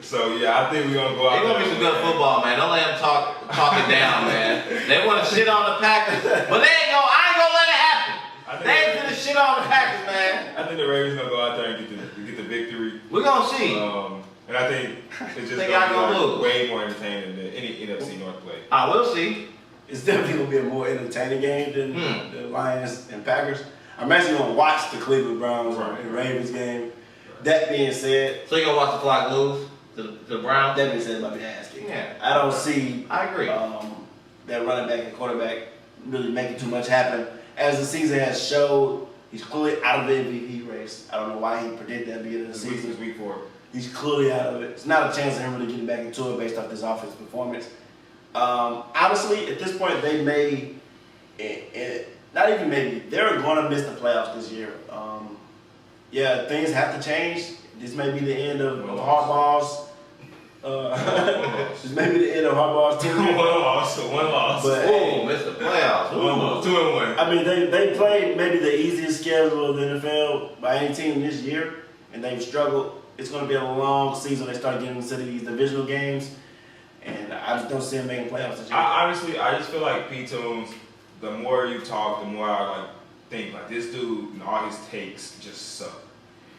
So yeah, I think we're gonna go out. It's gonna be some good football, man. Don't let them talk it down, man. They want to shit on the Packers, but I ain't gonna let it happen. They ain't gonna shit on the Packers, man. I think the Ravens gonna go out there and get the victory. We're gonna see. And I think it's just Think gonna y'all be gonna like lose. way more entertaining than any NFC North play. I will see. It's definitely gonna be a more entertaining game than the Lions and Packers. I'm actually gonna watch the Cleveland Browns and Ravens game. That being said, So you gonna watch the flock lose to the Browns? that being said, about the ass kicking. Yeah. I don't see I agree. that running back and quarterback really making too much happen. As the season has showed, he's clearly out of the MVP race. I don't know why he predicted that at the beginning of the season. It's week 4. He's clearly out of it. It's not a chance of him really getting back into it based off this offense performance. Honestly, at this point, they may, not even maybe, they're going to miss the playoffs this year. Yeah, things have to change. This may be the end of Harbaugh's. This may be the end of Harbaugh's team. One loss. But Missed the playoffs. 2-1. I mean, they played maybe the easiest schedule of the NFL by any team this year, and they've struggled. It's going to be a long season. They start getting into these divisional games, and I just don't see them making playoffs this year. Honestly, I just feel like P-Tunes, the more you talk, the more I like think like this dude and all his takes just suck.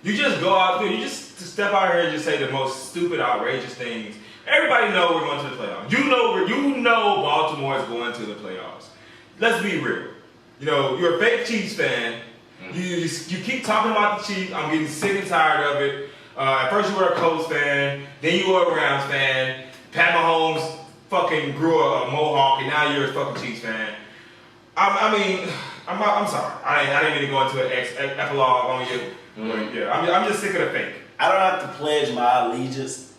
You just go out there, you just step out here and just say the most stupid, outrageous things. Everybody know we're going to the playoffs. You know Baltimore is going to the playoffs. Let's be real. You know, you're a fake Chiefs fan. You keep talking about the Chiefs. I'm getting sick and tired of it. At first you were a Colts fan, then you were a Rams fan. Pat Mahomes fucking grew a mohawk, and now you're a fucking Chiefs fan. I'm sorry. I didn't mean to go into an epilogue on you. But yeah, I'm just sick of the fake. I don't have to pledge my allegiance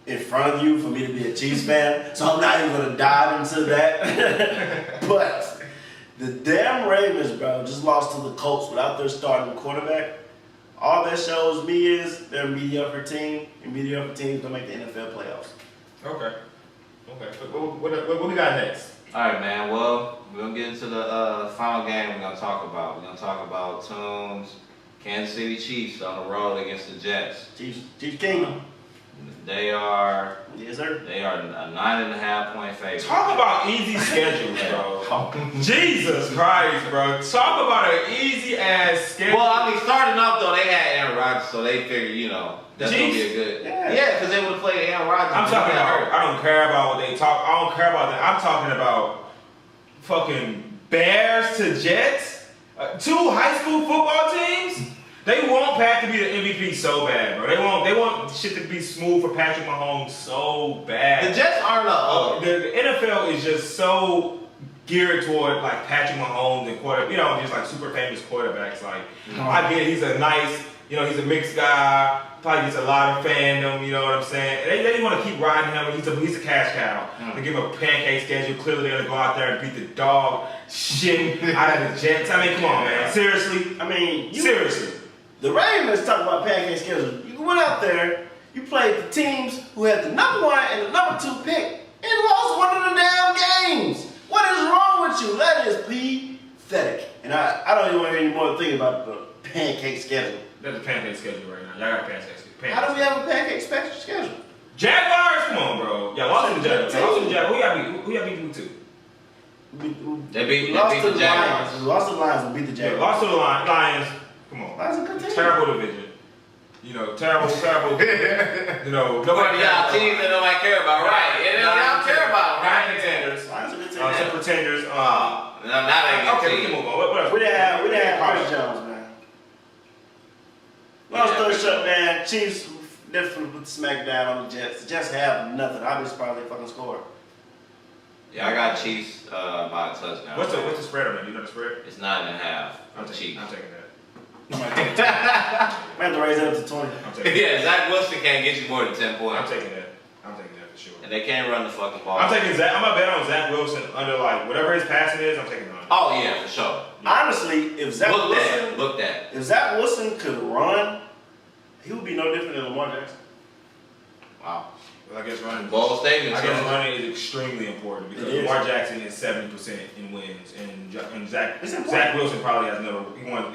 in front of you for me to be a Chiefs fan, so I'm not even going to dive into that. But the damn Ravens, bro, just lost to the Colts without their starting quarterback. All that shows me is they're a mediocre team, and mediocre teams don't make the NFL playoffs. Okay. What we got next? All right, man. Well, we're gonna get into the final game. We're gonna talk about Tunes, Kansas City Chiefs on the road against the Jets. Chiefs Kingdom. They are Yes, sir. a 9.5-point favorite. Talk about easy schedules, bro. Jesus Christ, bro. Talk about an easy ass schedule. Well, I mean, starting off though, they had Aaron Rodgers, so they figured, that's gonna be a good. Yeah, because they would have played Aaron Rodgers. I'm talking about. I don't care about what they talk. I don't care about that. I'm talking about fucking Bears to Jets. 2 high school football teams. They want Pat to be the MVP so bad, bro. They want shit to be smooth for Patrick Mahomes so bad. The Jets aren't the NFL is just so geared toward like Patrick Mahomes and just like super famous quarterbacks. Like I get it, he's a nice, he's a mixed guy. Probably gets a lot of fandom. You know what I'm saying? They want to keep riding him. He's a cash cow. They give him a pancake schedule. Clearly they're gonna go out there and beat the dog shit out of the Jets. I mean, come on, man. Seriously. Seriously. The Ravens talk about pancake schedule. You went out there, you played the teams who had the number 1 and the number 2 pick, and lost one of the damn games. What is wrong with you? That is pathetic. And I don't even want to hear any more I'm thinking about the pancake schedule. That's the pancake schedule right now. Y'all got a pancake schedule. How do we have a pancake schedule? Jaguars, come on, bro. Y'all lost to the Jaguars. Lost to the Jaguars. Who y'all beat to? They beat the the Jaguars. Lions. We lost to the Lions. We beat the Yeah, Jaguars. lost to the Lions. Come on. Lions are a good team. Terrible division. You know, terrible. You know, Nobody y'all teams that nobody care about, right? Yeah, y'all care about, Nine right? contenders. Lions are a good team. Some pretenders. Now they Okay, get we can team. move on. What else? We didn't have Chris Jones, man. Long story short, man, Chiefs definitely put the smack down on the Jets. The Jets have nothing. I'll be surprised they fucking score. Yeah, I got Chiefs by a touchdown. What's the spread on that? You know the spread? It's 9.5. I'm for taking Chiefs. that. I have to raise it up to 20. I'm taking that. Yeah, Zach Wilson can't get you more than 10 I'm points. taking that. I'm taking that for sure. And they can't run the fucking ball. I'm taking Zach. I'm gonna bet on Zach Wilson under like whatever his passing is. I'm taking on. Oh yeah, for sure. Honestly, if Zach Look that. if Zach Wilson could run, he would be no different than Lamar Jackson. Wow. Well, I guess running. Bold statement. I guess son. running is extremely important because It is. Lamar Jackson is 70% in wins, and Zach It's important. Zach Wilson probably has another.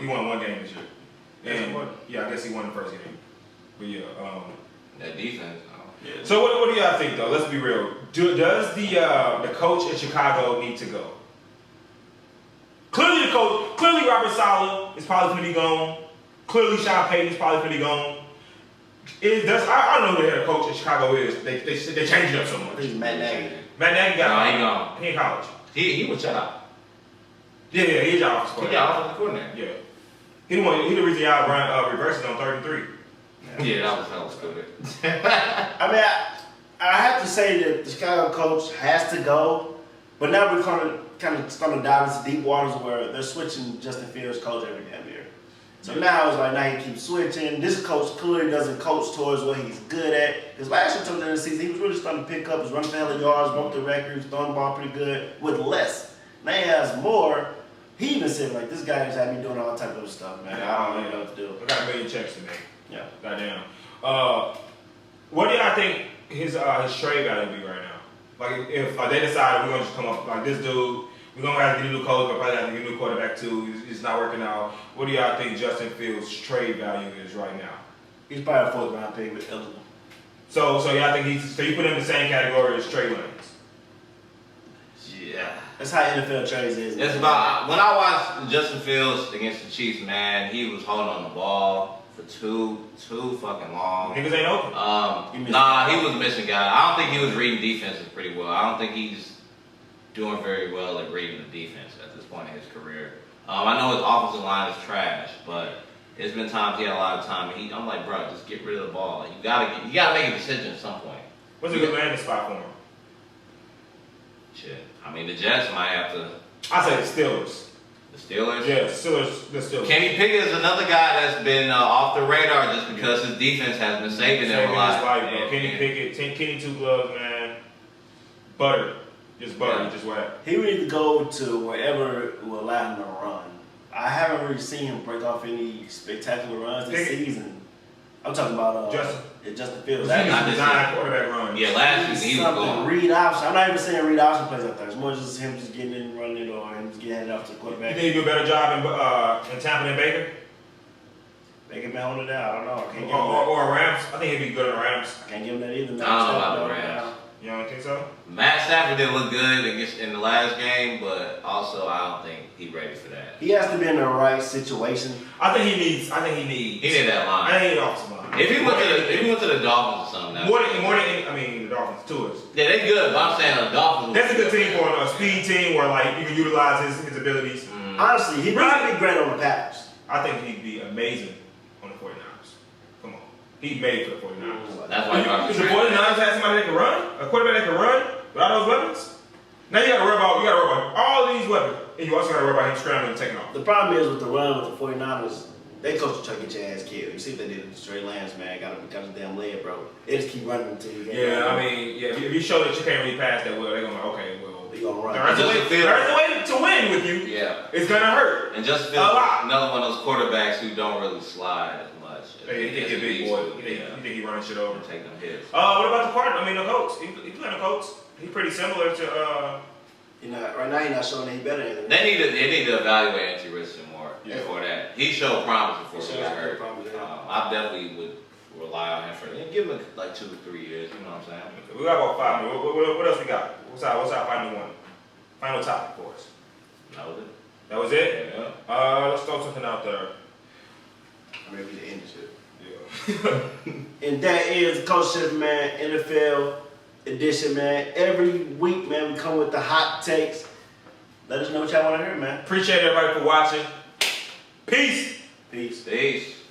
He won one game this year, It's and important. yeah, I guess he won the first game. But yeah. That defense. Yeah. So what do y'all think though? Let's be real. Does the coach in Chicago need to go? Clearly clearly Robert Saleh is probably going to be gone. Clearly Sean Payton is probably going to be gone. I don't know who the head coach in Chicago is. They changed it up so much. He's Matt Nagy. Matt Nagy got he gone. He in college. He was shot. Yeah, he's your offensive He coordinator. got offensive coordinator. Yeah. He the reason y'all run reversing on 3rd and 3. Yeah, that was good. I mean, I have to say that the Chicago coach has to go, but now we're kind of starting to dive into deep waters where they're switching Justin Fields' coach every damn year. So now it's like, now he keeps switching. This coach clearly doesn't coach towards what he's good at. Because last year, towards the end of the season, he was really starting to pick up. He's running for hella yards, broke the records, throwing the ball pretty good with less. Now he has more. He even said, like, this guy just had me doing all type of stuff, man. I don't even know what to do. I got a million checks to make. Yeah. Goddamn. What do y'all think his trade value will be right now? Like if they decide we're gonna just come up like this dude, we're gonna have to get a new coach, but probably have to get a new quarterback too. It's not working out. What do y'all think Justin Fields' trade value is right now? He's probably a 4th round pick, but eligible. So y'all think you put him in the same category as Trey Lance? Yeah. That's how NFL trades is. It's about when I watched Justin Fields against the Chiefs, man, he was holding on the ball for too fucking long. Niggas ain't open. He was missing guys. I don't think he was reading defenses pretty well. I don't think he's doing very well at reading the defense at this point in his career. I know his offensive line is trash, but there's been times he had a lot of time. I'm like, bro, just get rid of the ball. You gotta make a decision at some point. What's a good landing spot for him? Shit. I mean, the Jets might have to. I say the Steelers. The Steelers? Yeah, the Steelers. Kenny Pickett is another guy that's been off the radar just because his defense has been saving them a lot. Kenny Pickett, Kenny Two Gloves, man. Butter. Just butter, just wet. He would need to go to wherever will allow him to run. I haven't really seen him break off any spectacular runs this season. I'm talking about Justin Fields. That design quarterback run. Yeah, last season he was going. Read option. I'm not even saying read option plays out there. It's more just him just getting in and running or him just getting headed off to the quarterback. You think he do a better job in Tampa than Baker? Baker may hold it down. I don't know. I can't give him or Rams. I think he'd be good in the Rams. I can't give him that either. I don't know about the Rams. You don't think so? Matt Stafford didn't look good in the last game, but also I don't think he's ready for that. He has to be in the right situation. I think he needs. He need that line. I think he offensive line. If he went to the Dolphins or something, more than the Dolphins too is. Yeah, they good, but I'm saying the Dolphins. That's a good team for a speed team where like you can utilize his abilities. Honestly, he'd probably be great on the Packers. I think he'd be amazing on the 49ers. Come on. He made for the 49ers. That's why If the 49ers had somebody that can run, a quarterback that can run with all those weapons, now you gotta worry about all these weapons. And you also gotta worry about him scrambling and taking off. The problem is with the run with the 49ers, they coach to try to get your ass killed. You see what they did to Trey Lance, man. Got him because of damn leg, bro. They just keep running until you get if you show that you can't really pass that well, they're gonna okay, well, they gonna run. there's a way to win with you. Yeah. It's gonna hurt. And just another one of those quarterbacks who don't really slide as much. He think he's a big boy. You think he running shit over? Take them hits. What about the Cardinals? I mean, the Colts. He playing the Colts. He's pretty similar to. Right now, he's not showing any better than They need to evaluate Anthony Richardson more. before that. He showed promise before he got hurt. Promise, yeah. I definitely would rely on him for give him like 2 to 3 years. You know what I'm saying? We got about 5 minutes. What else we got? What's our final one? Final topic for us. That was it. That was it? Yeah. Let's throw something out there. Maybe the end shit. Yeah. And that is the Coach Shift, man, NFL edition, man. Every week, man, we come with the hot takes. Let us know what y'all want to hear, man. Appreciate everybody for watching. Peace. Peace. Peace.